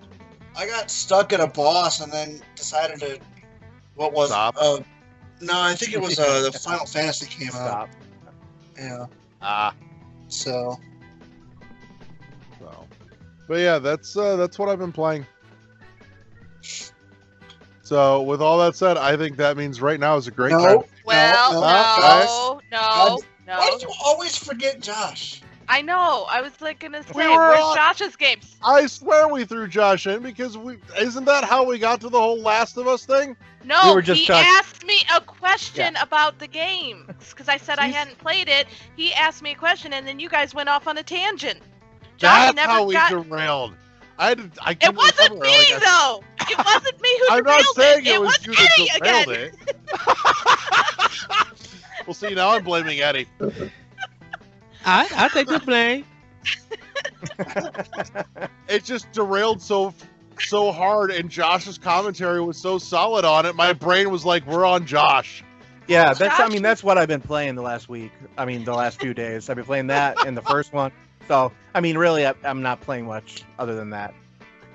I got stuck at a boss, and then decided to. What was Stop. it? No, I think it was the Final Fantasy came out. Yeah. So. But yeah, that's what I've been playing. So with all that said, I think that means right now is a great time. Well, no. Why do you always forget Josh? I know. I was like gonna say, where's Josh's games? I swear we threw Josh in because isn't that how we got to the whole Last of Us thing? No, he asked me a question about the game because I said I hadn't played it. He asked me a question, and then you guys went off on a tangent. That's how we derailed. It wasn't me though. It wasn't me who I'm derailed not saying it. it was you that derailed again. it. Well, see, now I'm blaming Eddie. I take the blame. It just derailed so hard, and Josh's commentary was so solid on it. My brain was like, "We're on Josh." Yeah, that's what I've been playing the last week. I mean, the last few days. I've been playing that in the first one. So, I mean, really, I'm not playing much other than that.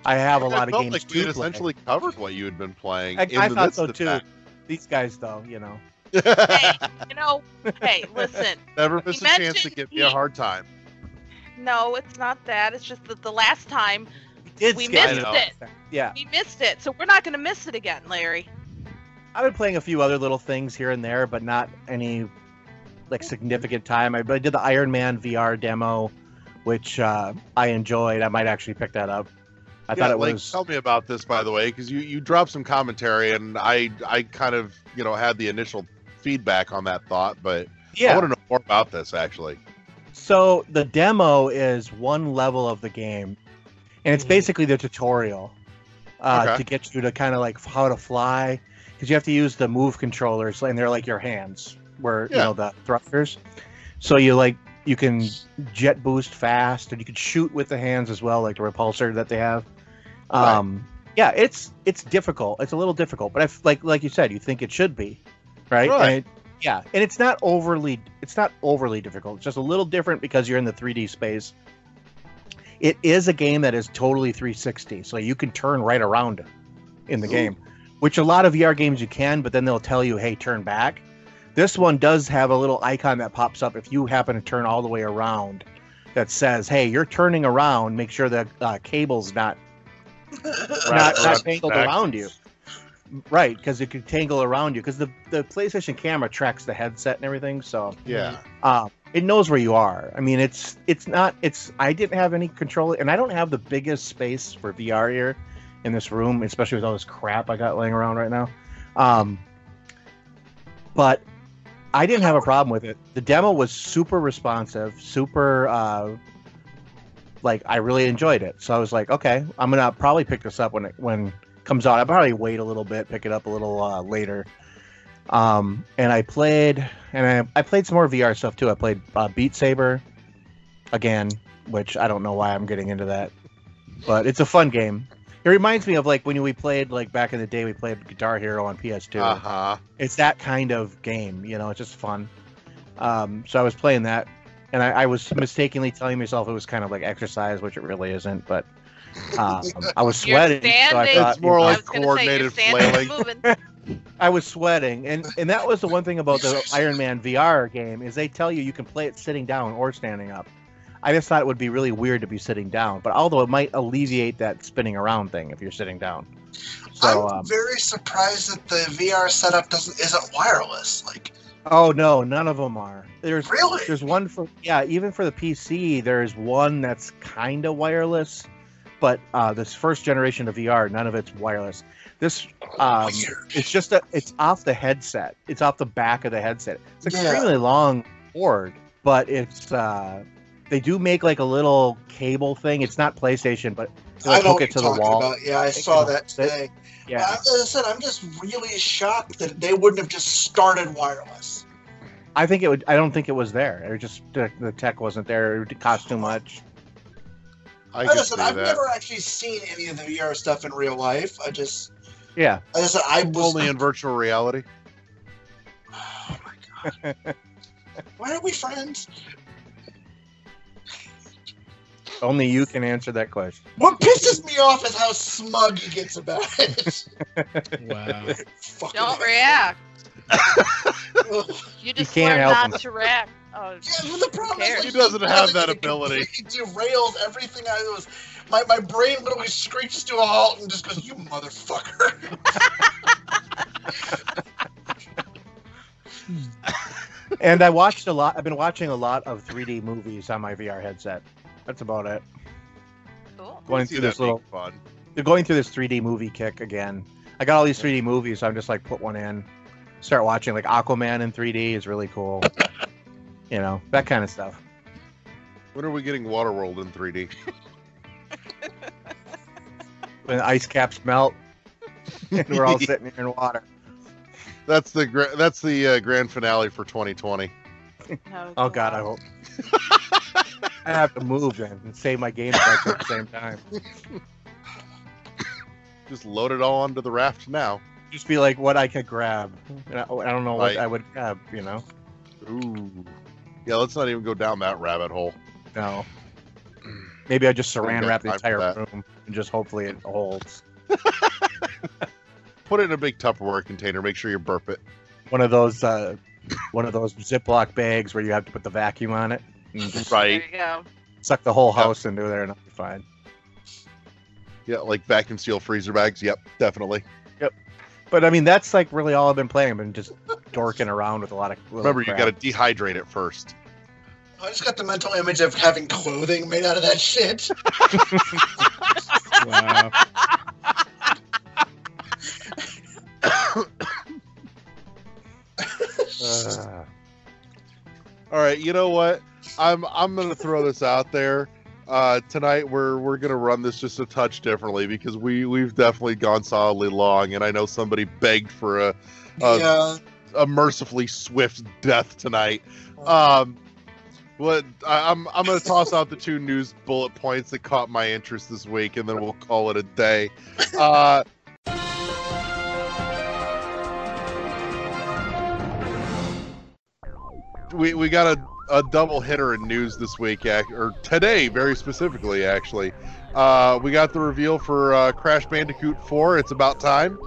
I have a lot of games like to play. essentially covered what you had been playing. I thought so too. These guys, though, you know. Hey, listen. Never miss a chance to give me a hard time. No, it's not that. It's just that the last time we skip missed it. Yeah. We missed it, so we're not going to miss it again, Larry. I've been playing a few other little things here and there, but not any like significant time. I did the Iron Man VR demo, which I enjoyed. I might actually pick that up. I thought it was. Tell me about this, by the way, because you dropped some commentary, and I kind of had the initial feedback on that thought, but Yeah. I want to know more about this, actually. So the demo is one level of the game, and it's basically the tutorial to get you to kind of like how to fly, because you have to use the move controllers, and they're like your hands, where you know the thrusters. So you can jet boost fast, and you can shoot with the hands as well, like the repulsor that they have. Yeah, it's difficult. It's a little difficult, but like you said, you think it should be, right? Right. And it's not overly difficult. It's just a little different because you're in the 3D space. It is a game that is totally 360, so you can turn right around in the game, which a lot of VR games you can, but then they'll tell you, hey, turn back. This one does have a little icon that pops up if you happen to turn all the way around that says, hey, you're turning around, make sure the cable's not tangled around you. Right, because it could tangle around you, because the PlayStation camera tracks the headset and everything, so it knows where you are. I mean, I didn't have any control, and I don't have the biggest space for VR here in this room, especially with all this crap I got laying around right now. But I didn't have a problem with it. The demo was super responsive, super I really enjoyed it. So I was like, okay, I'm gonna probably pick this up when it comes out. I'll probably wait a little bit, pick it up a little later. And I played some more VR stuff too. I played Beat Saber again, which I don't know why I'm getting into that, but it's a fun game. It reminds me of like when we played like back in the day, we played Guitar Hero on PS2. It's that kind of game, you know. It's just fun. So I was playing that, and I was mistakenly telling myself it was kind of like exercise, which it really isn't, but. I was sweating. So I thought, it's more like coordinated flailing. I was sweating, and that was the one thing about the Iron Man VR game is they tell you can play it sitting down or standing up. I just thought it would be really weird to be sitting down, but although it might alleviate that spinning around thing if you're sitting down. So I'm very surprised that the VR setup isn't wireless. Oh no, none of them are. There's one for even for the PC. There's one that's kind of wireless. But this first generation of VR, none of it's wireless. This it's off the headset. It's off the back of the headset. It's extremely long cord, but it's they do make like a little cable thing. It's not PlayStation, but I know hook it to the wall. About. Yeah, I saw that today. Yeah, as I said, I'm just really shocked that they wouldn't have just started wireless. I don't think it was there. It was just the tech wasn't there. It cost too much. Listen, I've never actually seen any of the VR stuff in real life. I just said, I was only in virtual reality. Oh my god! Why aren't we friends? Only you can answer that question. What pisses me off is how smug he gets about it. Wow! Don't react. You just can't learn help not to react. Oh, yeah, well, the problem is he doesn't have that ability. He derails everything. My brain literally screeches to a halt and just goes, "You motherfucker!" And I watched a lot. I've been watching a lot of 3D movies on my VR headset. That's about it. Cool. Going through this little fun. They're going through this 3D movie kick again. I got all these 3D movies, so I'm just like put one in, start watching. Like Aquaman in 3D is really cool. You know, that kind of stuff. When are we getting Waterworld in 3D? When ice caps melt, and we're all sitting here in water. That's the grand finale for 2020. Oh God, I hope. I have to move then and save my game rights at the same time. Just load it all onto the raft now. Just be like what I could grab. I don't know what I would grab, you know. Ooh. Yeah, let's not even go down that rabbit hole. No. Maybe I just saran wrap the entire room and just hopefully it holds. Put it in a big Tupperware container. Make sure you burp it. One of those Ziploc bags where you have to put the vacuum on it. And just There you go. suck the whole house into there and it'll be fine. Yeah, like vacuum seal freezer bags. Yep, definitely. Yep. But I mean, that's like really all I've been playing. I've been just dorking around with a lot of. Remember, you got to dehydrate it first. I just got the mental image of having clothing made out of that shit. Wow. All right, you know what? I'm gonna throw this out there. Tonight we're gonna run this just a touch differently because we've definitely gone solidly long, and I know somebody begged for a mercifully swift death tonight. What I'm gonna toss out the 2 news bullet points that caught my interest this week, and then we'll call it a day. We got a double hitter in news this week, or today, very specifically, actually. We got the reveal for Crash Bandicoot 4. It's about time.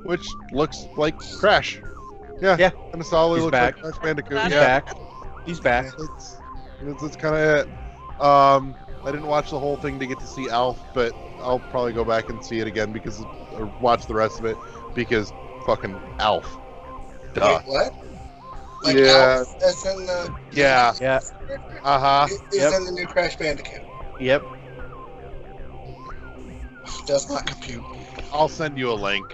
Which looks like Crash. Yeah. Kind of solidly looks like Crash Bandicoot. He's back. That's kind of it. I didn't watch the whole thing to get to see Alf, but I'll probably go back and see it again or watch the rest of it because fucking Alf. Duh. Wait, what? Like yeah. Alf, that's in the... Yeah. Is in the new Crash Bandicoot. Yep. Does not compute. I'll send you a link.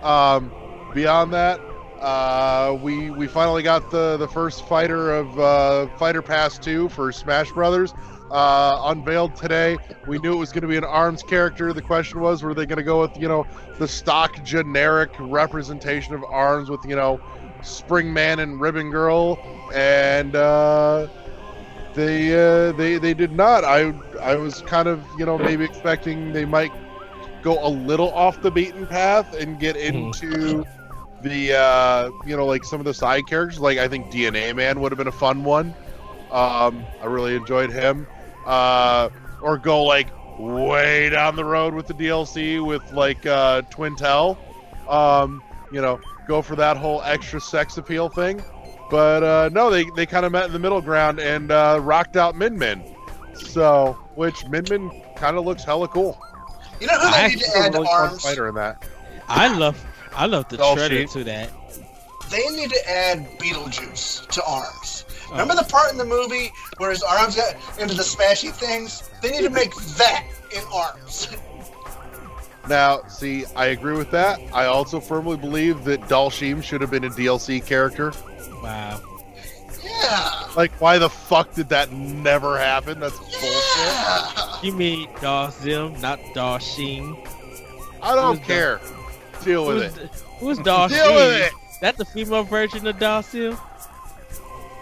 Beyond that, we finally got the first fighter of Fighter Pass 2 for Smash Brothers unveiled today. We knew it was going to be an ARMS character. The question was, were they going to go with the stock generic representation of ARMS with Spring Man and Ribbon Girl, and they did not. I was kind of maybe expecting they might go a little off the beaten path and get into the like some of the side characters. Like I think DNA Man would have been a fun one. I really enjoyed him. Or go like way down the road with the DLC with like Twintel. Go for that whole extra sex appeal thing. But no, they kind of met in the middle ground and rocked out Min Min. So, which Min Min kind of looks hella cool. You know who they need to add to ARMS? Fighter in that. I love the Shredder to that. They need to add Beetlejuice to ARMS. Remember the part in the movie where his arms got into the smashy things? They need to make that in ARMS. Now, see, I agree with that. I also firmly believe that Dalshim should have been a DLC character. Wow. Yeah. Like, why the fuck did that never happen? That's bullshit. You mean Dalsim, not Dalshim? I don't care. Deal with it. Who's Dalshim? Deal with it. That the female version of Dalsim?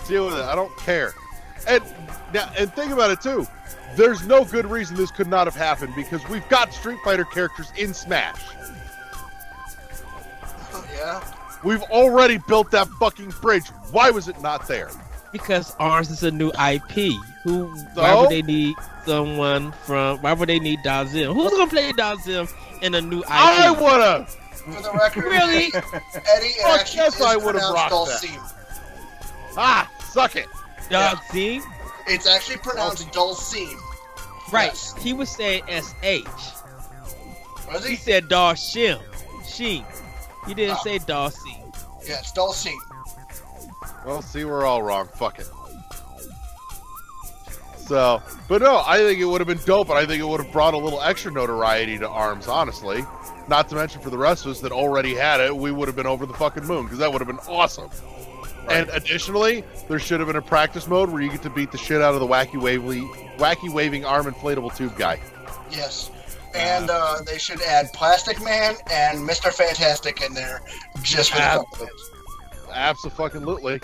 Deal with it. I don't care. And think about it too. There's no good reason this could not have happened because we've got Street Fighter characters in Smash. Oh, yeah. We've already built that fucking bridge. Why was it not there? Because ARMS is a new IP. Why would they need someone from? Why would they need Dalsim? Who's gonna play Dalsim in a new IP? I would've. For the record, really? Eddie, it actually yes, is I would have pronounced rocked Dalsim. Ah, suck it. Dalsim? It's actually pronounced Dalsim. Right. Yes. He was saying SH. Was he? He said Dalshim. She. He didn't say Dalsim. Yeah, it's Dalsim. Well, see, we're all wrong. Fuck it. So, but no, I think it would have been dope, and I think it would have brought a little extra notoriety to ARMS, honestly. Not to mention for the rest of us that already had it, we would have been over the fucking moon, because that would have been awesome. Right. And additionally, there should have been a practice mode where you get to beat the shit out of the wacky waving arm inflatable tube guy. Yes. And they should add Plastic Man and Mr. Fantastic in there just for the fuck of it. Abso-fucking-lutely.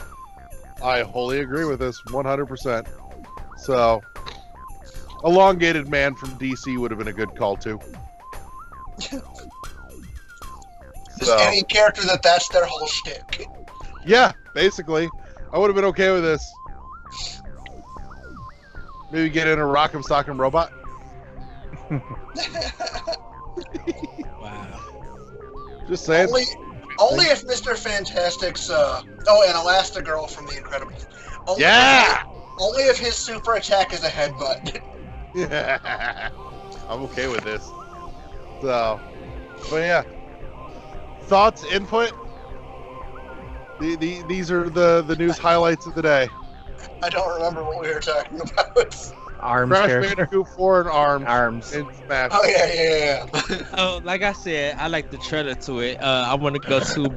I wholly agree with this, 100%. So, Elongated Man from DC would have been a good call, too. Just any character that's their whole shtick. Yeah, basically. I would have been okay with this. Maybe get in a Rock'em Sock'em Robot. Wow. Just saying. Only if Mr. Fantastic's and Elastigirl from The Incredibles. Only if his super attack is a headbutt. Yeah. I'm okay with this. So, but yeah. Thoughts, input? These are the news highlights of the day. I don't remember what we were talking about. ARMS Crash character. Bandicoot 4 and ARMS. In Smash. Oh, yeah. Oh, like I said, I like the trailer to it. I want to go to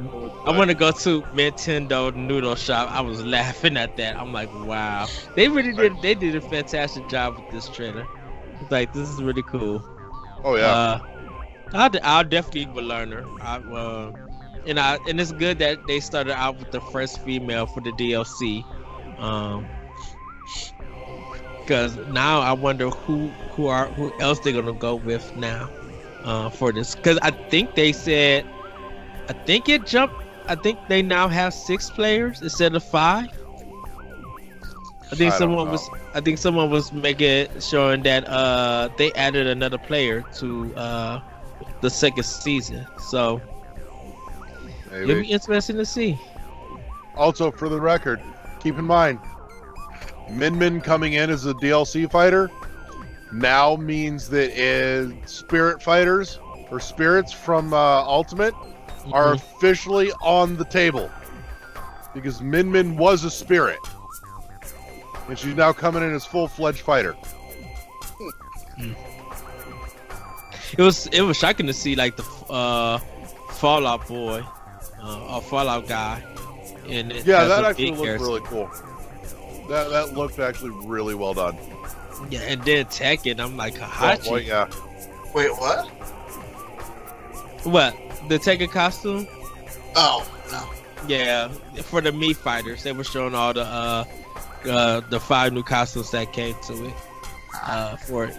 I want to go to Nintendo Noodle Shop. I was laughing at that. I'm like, wow, they did a fantastic job with this trailer. It's like, this is really cool. Oh yeah. I'll definitely be a learner. And it's good that they started out with the first female for the DLC. Because now I wonder who else they're gonna go with now for this. Because I think they said, I think they now have 6 players instead of 5. I think someone was showing that they added another player to the second season. So Maybe. it'll be interesting to see. Also, for the record, keep in mind, Min Min coming in as a DLC fighter now means that Spirit Fighters or Spirits from Ultimate are officially on the table, because Min Min was a spirit, and she's now coming in as full-fledged fighter. It was shocking to see like the Fallout boy, or Fallout guy, and that actually looked really cool. That looked actually really well done. Yeah, and then Tekken, I'm like, Hachi. Well, yeah. Wait, what? What? The Tekken costume? Oh, no. Yeah, for the Mii fighters, they were showing all the 5 new costumes that came to it for it.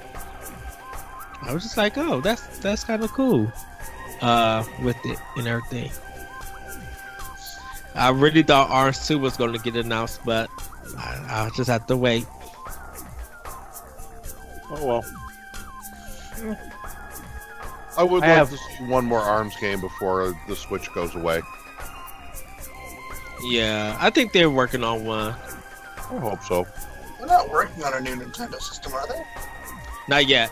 I was just like, oh, that's kind of cool with it and everything. I really thought Arms 2 was going to get announced, but I'll just have to wait. Oh well. I would like to see one more Arms game before the Switch goes away. Yeah, I think they're working on one. I hope so. They're not working on a new Nintendo system, are they? Not yet.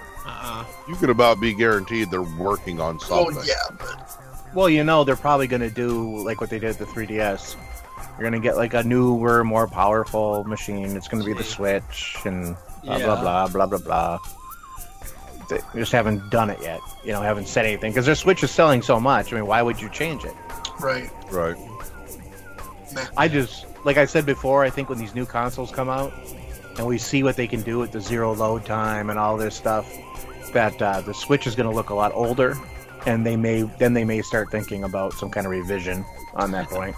You could about be guaranteed they're working on something. Oh yeah, but... Well, they're probably going to do like what they did with the 3DS. You're going to get like a newer, more powerful machine. It's going to be the Switch and blah, blah, blah, blah, blah, blah. They just haven't done it yet. Haven't said anything. Because their Switch is selling so much. I mean, why would you change it? Right. Right. I just, like I said before, I think when these new consoles come out and we see what they can do with the zero load time and all this stuff, that the Switch is going to look a lot older, and they may start thinking about some kind of revision on that point.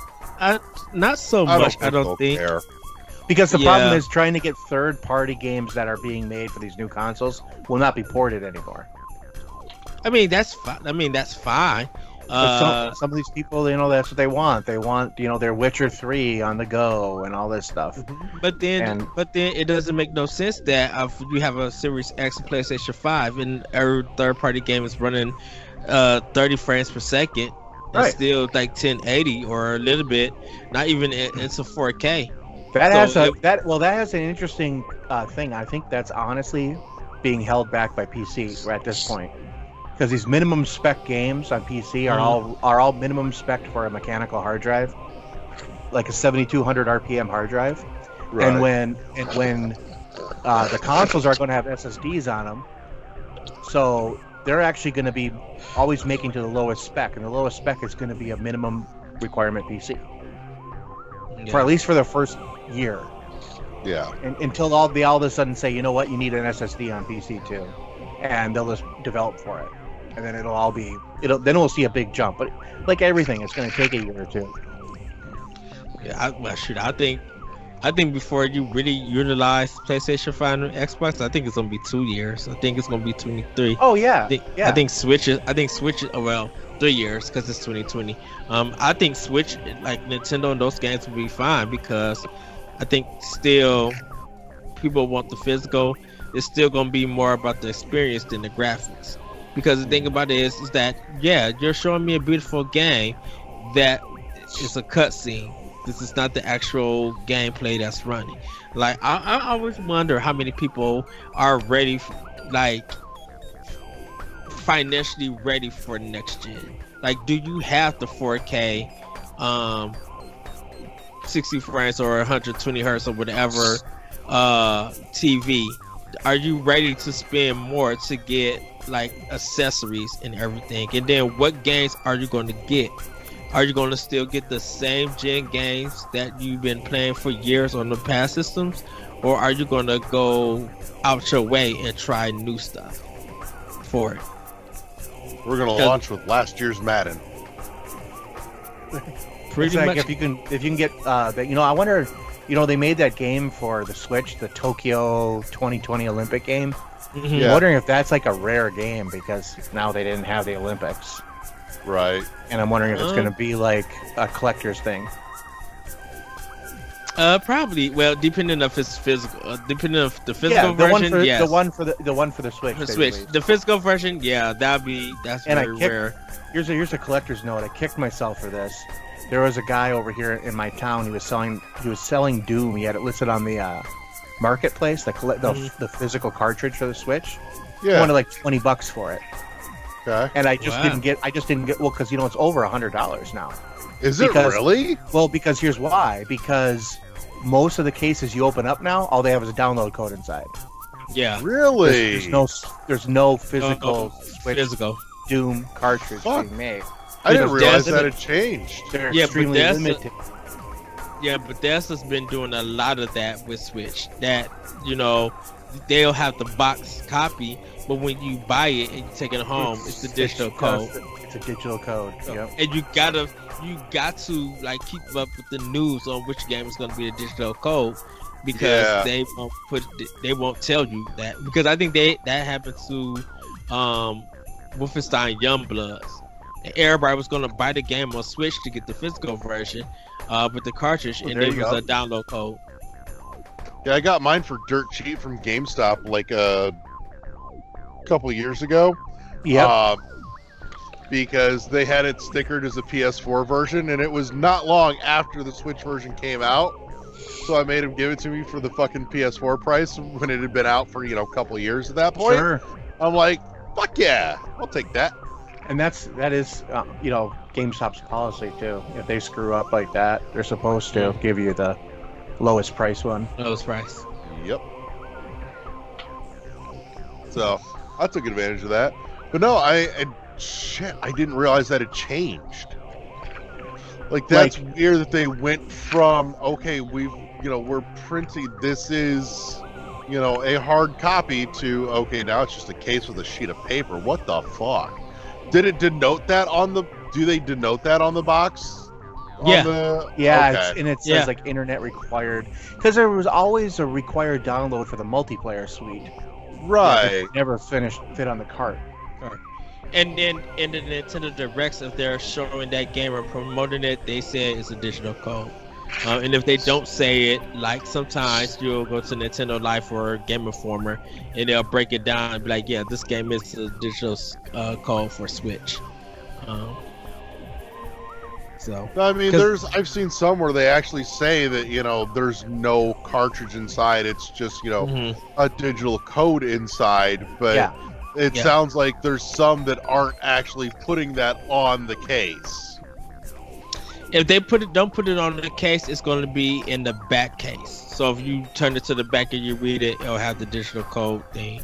Not so much, I don't think. Because the problem is trying to get third-party games that are being made for these new consoles will not be ported anymore. I mean, that's fine. Some of these people, that's what they want. They want, their Witcher 3 on the go and all this stuff. But then it doesn't make no sense that if you have a Series X and PlayStation 5 and every third-party game is running 30 frames per second, it's still like 1080 or a little bit, not even it's a 4K. That has an interesting thing. I think that's honestly being held back by PC at this point. Because these minimum spec games on PC are all minimum spec for a mechanical hard drive, like a 7200 RPM hard drive. Right. And when the consoles are going to have SSDs on them, so they're actually going to be always making to the lowest spec, and the lowest spec is going to be a minimum requirement PC for at least for the first year. Yeah. Until they all of a sudden say, you know what, you need an SSD on PC too, and they'll just develop for it. And then then we'll see a big jump. But like everything, it's going to take a year or two. Yeah, I think before you really utilize PlayStation 5 and Xbox, I think it's going to be 2 years. I think it's going to be 23. Oh yeah. I think Switch is 3 years because it's 2020. I think Switch, like Nintendo and those games, will be fine because I think still people want the physical. It's still going to be more about the experience than the graphics. Because the thing about it is that, you're showing me a beautiful game that is a cutscene. This is not the actual gameplay that's running. Like, I always wonder how many people are ready, financially ready for next gen. Like, do you have the 4K, 60 frames or 120 hertz or whatever TV? Are you ready to spend more to get like accessories and everything? And then what games are you going to get are you going to still get the same gen games that you've been playing for years on the past systems, or are you going to go out your way and try new stuff for it? We're going to launch with last year's Madden. Pretty much. If you can get that, I wonder. They made that game for the Switch, the Tokyo 2020 Olympic game. Mm-hmm. I'm wondering if that's like a rare game because now they didn't have the Olympics. Right. And I'm wondering if it's going to be like a collector's thing. Probably. Well, depending if it's physical, depending if the physical version, yes. the one for the Switch. The Switch, the physical version, yeah, that's very rare. Here's a collector's note. I kicked myself for this. There was a guy over here in my town. He was selling Doom. He had it listed on the marketplace, the physical cartridge for the Switch. Yeah. He wanted like $20 for it. Okay. And I just didn't get. Well, because it's over $100 now. Is it really? Well, because here's why. Because most of the cases you open up now, all they have is a download code inside. Yeah. Really? There's no physical Switch Doom cartridge being made. I didn't realize that had changed. They're extremely limited. Yeah, Bethesda's been doing a lot of that with Switch. That they'll have the box copy, but when you buy it and you take it home, it's the digital code. It's a digital code. Yep. And you got to like keep up with the news on which game is going to be the digital code, because they won't tell you that, because I think that happened to Wolfenstein Youngbloods. Everybody was going to buy the game on Switch to get the physical version with the cartridge, and there was a download code. Yeah, I got mine for dirt cheap from GameStop like a couple years ago. Yeah. Because they had it stickered as a PS4 version, and it was not long after the Switch version came out. So I made him give it to me for the fucking PS4 price when it had been out for, a couple of years at that point. Sure. I'm like, fuck yeah, I'll take that. And that is GameStop's policy too. If they screw up like that, they're supposed to give you the lowest price one. Lowest price. Yep. So I took advantage of that. But no, I didn't realize that it changed. Like, that's weird that they went from, okay, we're printing, this is, a hard copy, to, okay, now it's just a case with a sheet of paper. What the fuck? Did it denote that do they denote that on the box? Yeah. Okay. And it says like internet required, because there was always a required download for the multiplayer suite. Right. Never fit on the cart. And then in the Nintendo Directs, if they're showing that game or promoting it, they say it's a digital code. And if they don't say it, like sometimes you'll go to Nintendo Life or Game Informer, and they'll break it down and be like, yeah, this game is a digital code for Switch. So I mean, I've seen some where they actually say that there's no cartridge inside, it's just a digital code inside, but it sounds like there's some that aren't actually putting that on the case. If they don't put it on the case, it's going to be in the back case. So if you turn it to the back and you read it, it'll have the digital code thing.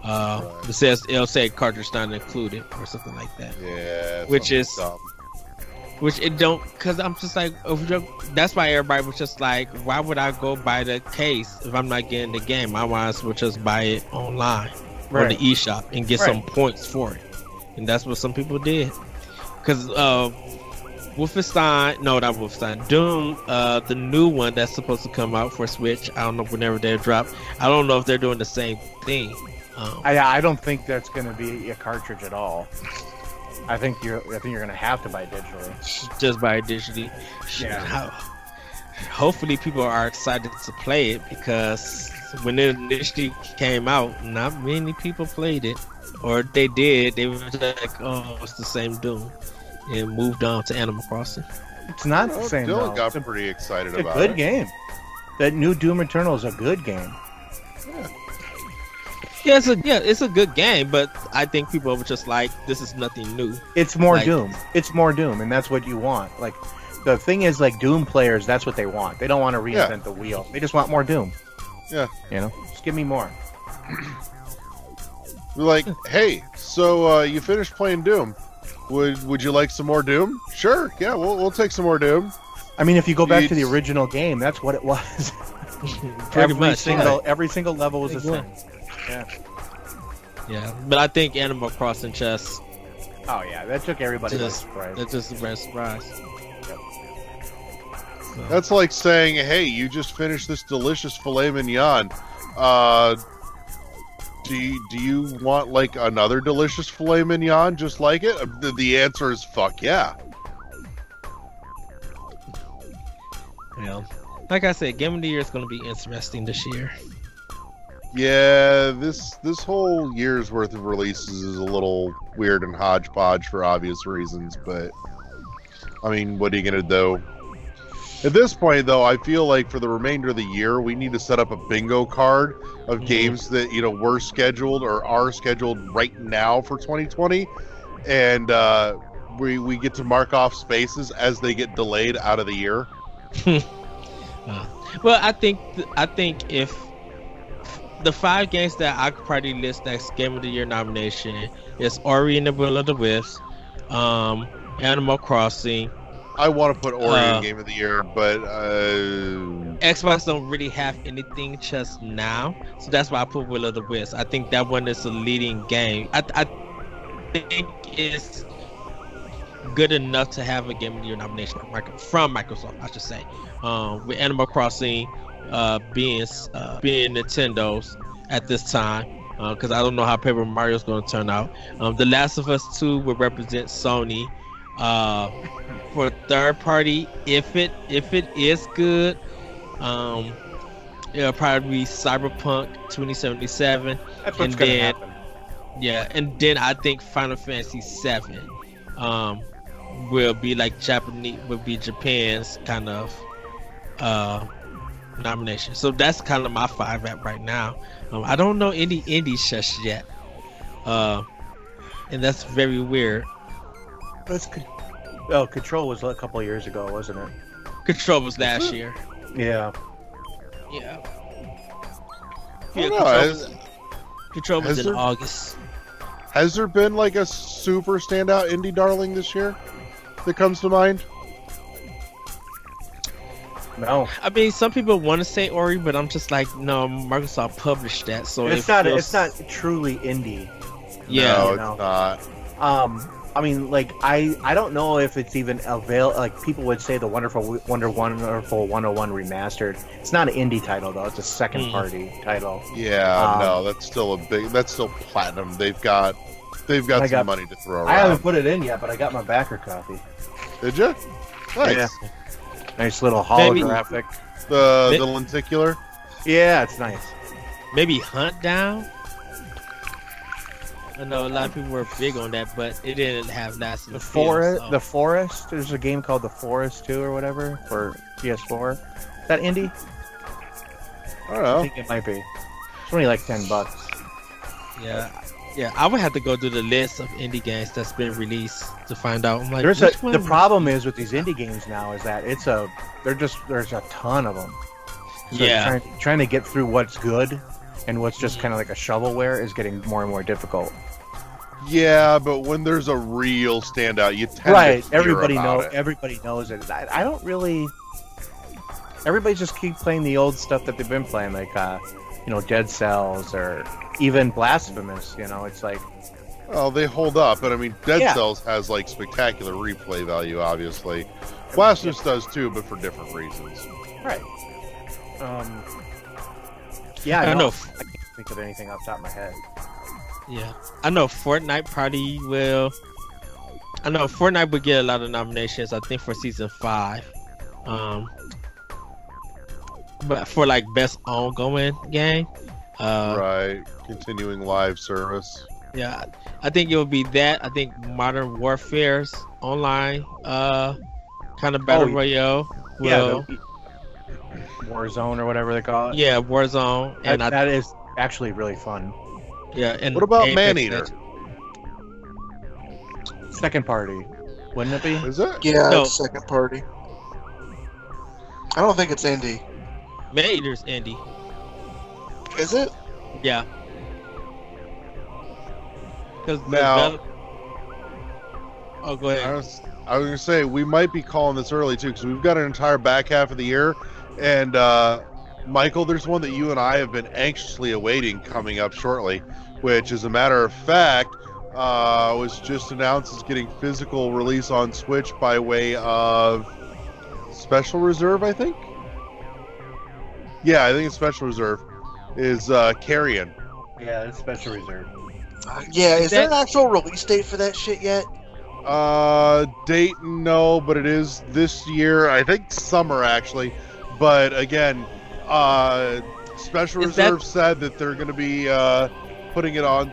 It'll say cartridge not included or something like that. Yeah. Which it don't, because I'm just like, that's why everybody was just like, why would I go buy the case if I'm not getting the game? I might as well just buy it online on the eShop and get some points for it. And that's what some people did. Because Doom, the new one that's supposed to come out for Switch, I don't know whenever they drop. I don't know if they're doing the same thing. I don't think that's going to be a cartridge at all. I think you're going to have to buy digitally. Just buy it digitally. Yeah. Hopefully people are excited to play it, because when it initially came out, not many people played it, or if they did, they were like, "Oh, it's the same Doom," and moved on to Animal Crossing. It's not the same. Dylan got pretty excited about it. It's a good game. That new Doom Eternal is a good game. Yeah, it's a good game, but I think people were just like, this is nothing new. It's more Doom. It's more Doom, and that's what you want. Like, the thing is, like, Doom players, that's what they want. They don't want to reinvent the wheel. They just want more Doom. Yeah. Just give me more. We're like, hey, so you finished playing Doom. Would you like some more Doom? Sure. Yeah, we'll take some more Doom. I mean, if you go back to the original game, that's what it was. every single level was the same. Yeah. Yeah, but I think Animal Crossing just. Oh yeah, that took everybody by surprise. That's just a very surprise. Yep. So. That's like saying, "Hey, you just finished this delicious filet mignon. Do you want like another delicious filet mignon just like it?" The answer is fuck yeah. Yeah, like I said, Game of the Year is going to be interesting this year. Yeah, this whole year's worth of releases is a little weird and hodgepodge for obvious reasons, but I mean, what are you gonna do? At this point, though, I feel like for the remainder of the year, we need to set up a bingo card of games that were scheduled or are scheduled right now for 2020, and we get to mark off spaces as they get delayed out of the year. Well, I think if the 5 games that I could probably list next Game of the Year nomination is Ori and the Will of the Wisps, Animal Crossing. I want to put Ori in Game of the Year, but Xbox don't really have anything just now, so that's why I put Will of the Wisps. I think that one is a leading game. I think it's good enough to have a Game of the Year nomination from Microsoft, I should say. With Animal Crossing being Nintendo's at this time, because I don't know how Paper Mario's going to turn out. The Last of Us 2 will represent Sony. For third party, if it is good, it'll probably be Cyberpunk 2077. That's what's gonna happen. Yeah, and then I think Final Fantasy 7 will be Japan's kind of nomination. So that's kind of my 5 at right now. I don't know any indies just yet, and that's very weird. Control was a couple of years ago, wasn't it? Control was last year. Yeah. Yeah. Control was in August. Has there been like a super standout indie darling this year that comes to mind? No. I mean, some people want to say Ori, but I'm just like, no, Microsoft published that, so it's not truly indie. Yeah, no, it's not. I mean, like, I don't know if it's even like, people would say the Wonderful 101 Remastered. It's not an indie title, though. It's a second party title. Yeah, no, that's still platinum. They've got some money to throw around. I haven't put it in yet, but I got my backer copy. Did you? Nice. Yeah. Nice little holographic. The lenticular? Yeah, it's nice. Maybe Hunt Down? I know a lot of people were big on that, but it didn't have lasting. The Forest. There's a game called The Forest 2 or whatever for PS4. Is that indie? I don't know. I think it might be. It's only like $10. Yeah. I would have to go through the list of indie games that's been released to find out. I'm like, the problem is with these indie games now is that there's a ton of them. So yeah. Trying to get through what's good and what's just kind of like a shovelware is getting more and more difficult. Yeah, but when there's a real standout, you tend to everybody knows it. I don't really. Everybody just keep playing the old stuff that they've been playing, like Dead Cells or even Blasphemous. It's like. Well, they hold up, but I mean, Dead Cells has like spectacular replay value. Obviously, Blasphemous does too, but for different reasons. Right. I can't think of anything off the top of my head. Yeah, I know Fortnite would get a lot of nominations. I think for season 5, but for like best ongoing game, right, continuing live service. Yeah, I think it would be that. I think Modern Warfare's online kind of battle royale. Warzone or whatever they call it. Yeah, Warzone, and that is actually really fun. Yeah, and what about Maneater? Second party, wouldn't it be? Is it? Yeah, no. It's second party. I don't think it's indie. Maneater's indie. Is it? Yeah. Because Oh, go ahead. I was gonna say we might be calling this early too because we've got an entire back half of the year, and Michael, there's one that you and I have been anxiously awaiting coming up shortly, which, as a matter of fact, was just announced as getting physical release on Switch by way of Special Reserve, I think. Yeah, I think it's Special Reserve. Is Carrion. Yeah, it's Special Reserve. Yeah, is there an actual release date for that shit yet? Date no, but it is this year. I think summer actually. But again, Special Reserve said that they're going to be putting it on.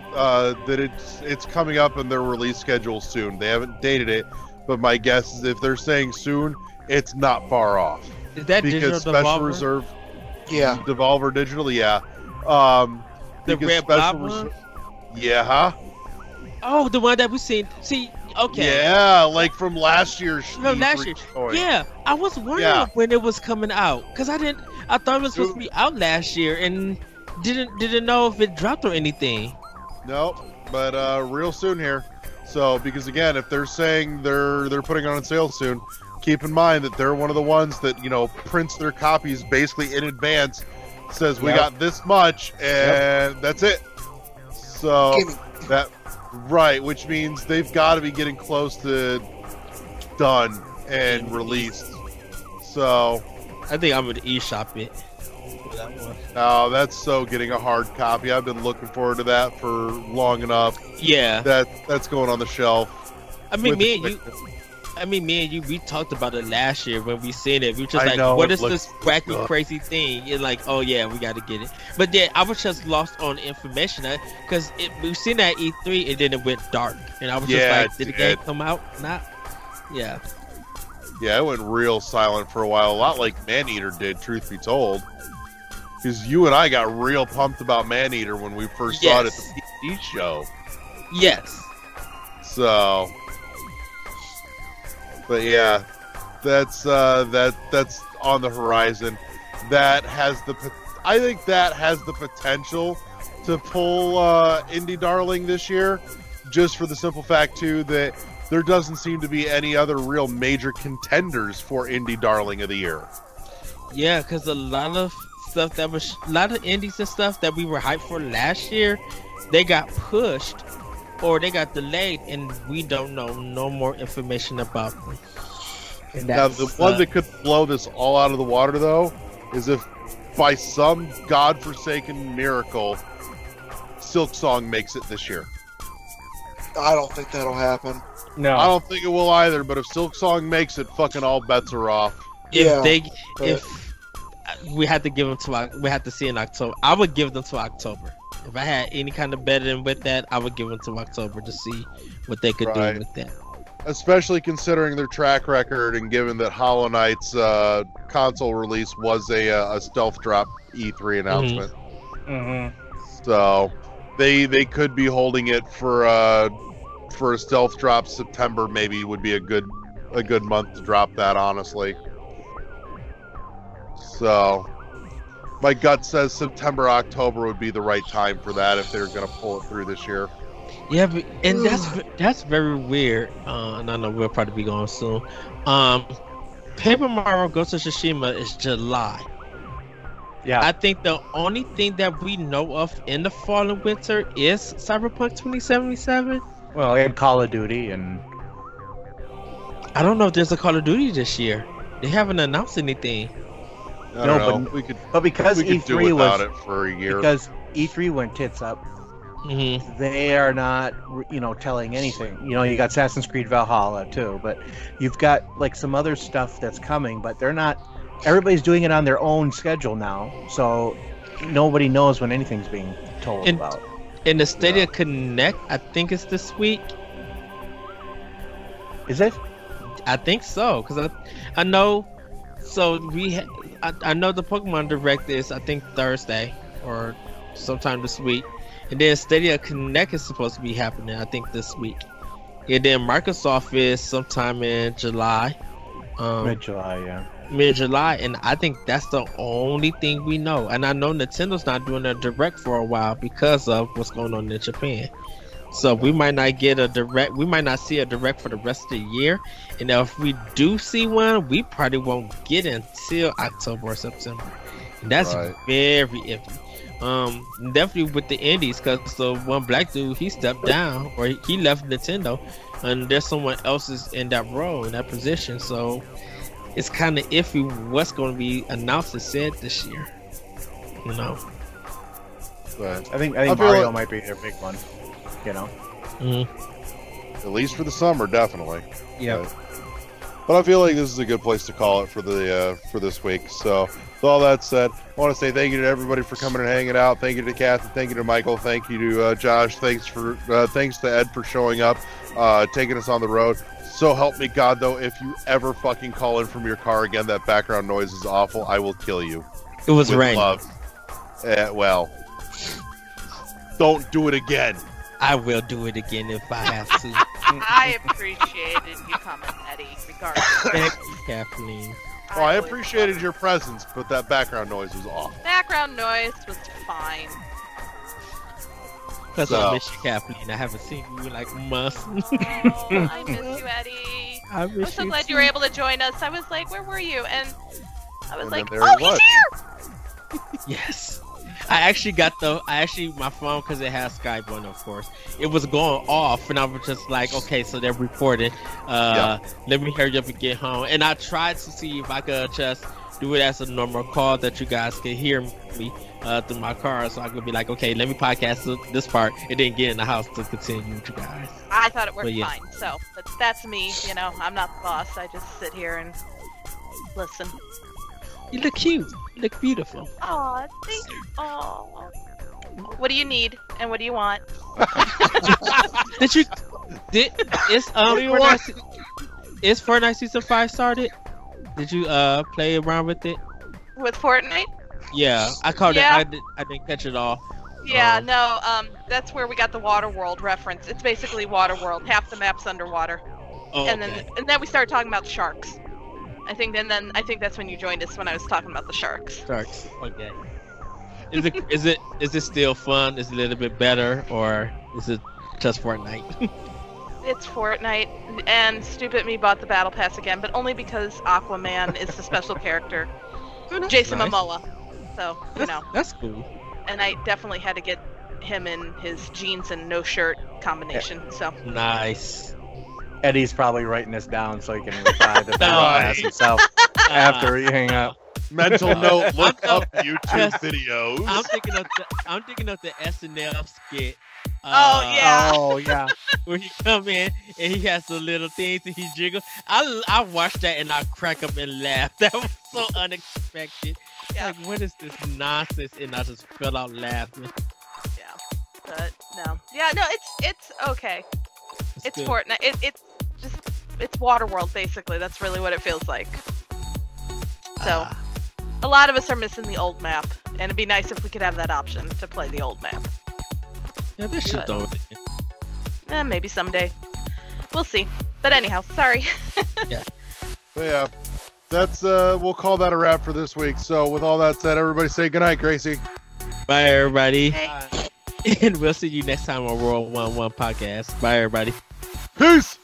That it's coming up in their release schedule soon. They haven't dated it, but my guess is if they're saying soon, it's not far off. Is that because Digital Special Devolver? Reserve? Yeah, Devolver Digital. Yeah. The red blob one? Yeah, huh? Oh, the one that we seen. See, okay. Yeah, like from last year's. From last year. toy. Yeah, I was wondering when it was coming out because I thought it was supposed to be out last year and didn't know if it dropped or anything. Nope, but real soon here. So because again, if they're saying they're putting it on sale soon, keep in mind that they're one of the ones that prints their copies basically in advance. Says we got this much and that's it. So that right, which means they've got to be getting close to done and released. So I think I'm gonna eShop it. Oh, that's so getting a hard copy. I've been looking forward to that for long enough. Yeah, that's going on the shelf. I mean, me and you, we talked about it last year when we seen it. We were just like, what is this wacky, crazy thing? You're like, oh yeah, we got to get it. But yeah, I was just lost on information because we've seen that E3 and then it went dark, and I was just like, did the game come out? Not. Yeah. Yeah, it went real silent for a while, a lot like Maneater did, truth be told. Because you and I got real pumped about Maneater when we first saw it at the PC show. Yes. So, but yeah, that's on the horizon. I think that has the potential to pull Indie Darling this year, just for the simple fact too that there doesn't seem to be any other real major contenders for Indie Darling of the year. Yeah, because a lot of indies and stuff that we were hyped for last year, they got pushed or they got delayed, and we don't know no more information about them. Now, the one that could blow this all out of the water, though, is if by some godforsaken miracle, Silksong makes it this year. I don't think that'll happen. No, I don't think it will either. But if Silksong makes it, fucking all bets are off. If we had to give them we had to see in October. I would give them to October. If I had any kind of betting with that, I would give them to October to see what they could do with that. Especially considering their track record and given that Hollow Knight's console release was a stealth drop E3 announcement. Mm-hmm. So they could be holding it for a stealth drop. September maybe would be a good month to drop that, honestly. So my gut says September, October would be the right time for that if they're going to pull it through this year. Yeah, and that's very weird. And I know we'll probably be going soon. Paper Mario Ghost of Tsushima is July. Yeah, I think the only thing that we know of in the fall and winter is Cyberpunk 2077. Well, and Call of Duty, and I don't know if there's a Call of Duty this year. They haven't announced anything. But because E3 was it for a year, because E3 went tits up, they are not, telling anything. You got Assassin's Creed Valhalla too, but you've got like some other stuff that's coming, but they're not. Everybody's doing it on their own schedule now, so nobody knows when anything's being told about. And the Stadia Connect, I think it's this week. Is it? I think so, because I know. So I know the Pokemon Direct is, I think, Thursday or sometime this week, and then Stadia Connect is supposed to be happening, I think, this week, and then Microsoft is sometime in July. Mid-July, yeah. Mid-July, and I think that's the only thing we know. And I know Nintendo's not doing a Direct for a while because of what's going on in Japan. So we might not get a direct. We might not see a direct for the rest of the year. And if we do see one, we probably won't get it until October or September. And that's very iffy. Definitely with the indies, because the one black dude, he stepped down or he left Nintendo, and there's someone else is in that role, in that position. So it's kind of iffy what's going to be announced and said this year. You know. But I think Mario might be their big one. You know. At least for the summer, definitely. Yeah. But I feel like this is a good place to call it for this week. So, with all that said, I want to say thank you to everybody for coming and hanging out. Thank you to Kathy. Thank you to Michael. Thank you to Josh. Thanks to Ed for showing up, taking us on the road. So help me God, though, if you ever fucking call in from your car again, that background noise is awful. I will kill you. It was rain. Love. Well, don't do it again. I will do it again if I have to. I appreciated you coming, Eddie, regardless. Thank you, Kathleen. Well, I appreciated your presence, but that background noise was awful. Background noise was fine. Because I miss you, Kathleen. I haven't seen you in like months. Oh, I miss you, Eddie. I'm so glad you were able to join us. I was like, where were you? And I was like, oh, he's here! Yes. I actually got my phone, because it has Skype on, of course. It was going off, and I was just like, okay, so they're recording. Let me hurry up and get home. And I tried to see if I could just do it as a normal call that you guys could hear me through my car, so I could be like, okay, let me podcast this part, and then get in the house to continue with you guys. I thought it worked fine, so but that's me. You know, I'm not the boss. I just sit here and listen. You look cute. You look beautiful. Aw, thank you. Aw. What do you need and what do you want? Is Fortnite Season 5 started? Did you play around with it? With Fortnite? Yeah, I caught it. I didn't catch it all. Yeah, no, that's where we got the Waterworld reference. It's basically Waterworld. Half the map's underwater. Oh, and then we started talking about sharks. I think that's when you joined us when I was talking about the sharks. Sharks. Okay. Is it still fun? Is it a little bit better, or is it just Fortnite? It's Fortnite, and stupid me bought the battle pass again, but only because Aquaman is the special character. Jason Momoa. So, you know. That's cool. And I definitely had to get him in his jeans and no shirt combination. So nice. Eddie's probably writing this down so he can reply to battle pass himself after we hang up. Mental note: look up YouTube videos. I'm thinking of the SNL skit. Oh yeah. Where he come in and he has the little things and he jiggles. I watched that and I crack up and laugh. That was so unexpected. Yeah. Like, what is this nonsense? And I just fell out laughing. Yeah, but no. Yeah, no, it's okay. It's good. Fortnite. It's Waterworld basically. That's really what it feels like. So, a lot of us are missing the old map, and it'd be nice if we could have that option to play the old map. Yeah, they should do it. Maybe someday. We'll see. But anyhow, sorry. Yeah. So yeah, that's we'll call that a wrap for this week. So with all that said, everybody say goodnight, Gracie. Bye, everybody. Hey. And we'll see you next time on World 1-1 Podcast. Bye, everybody. Peace.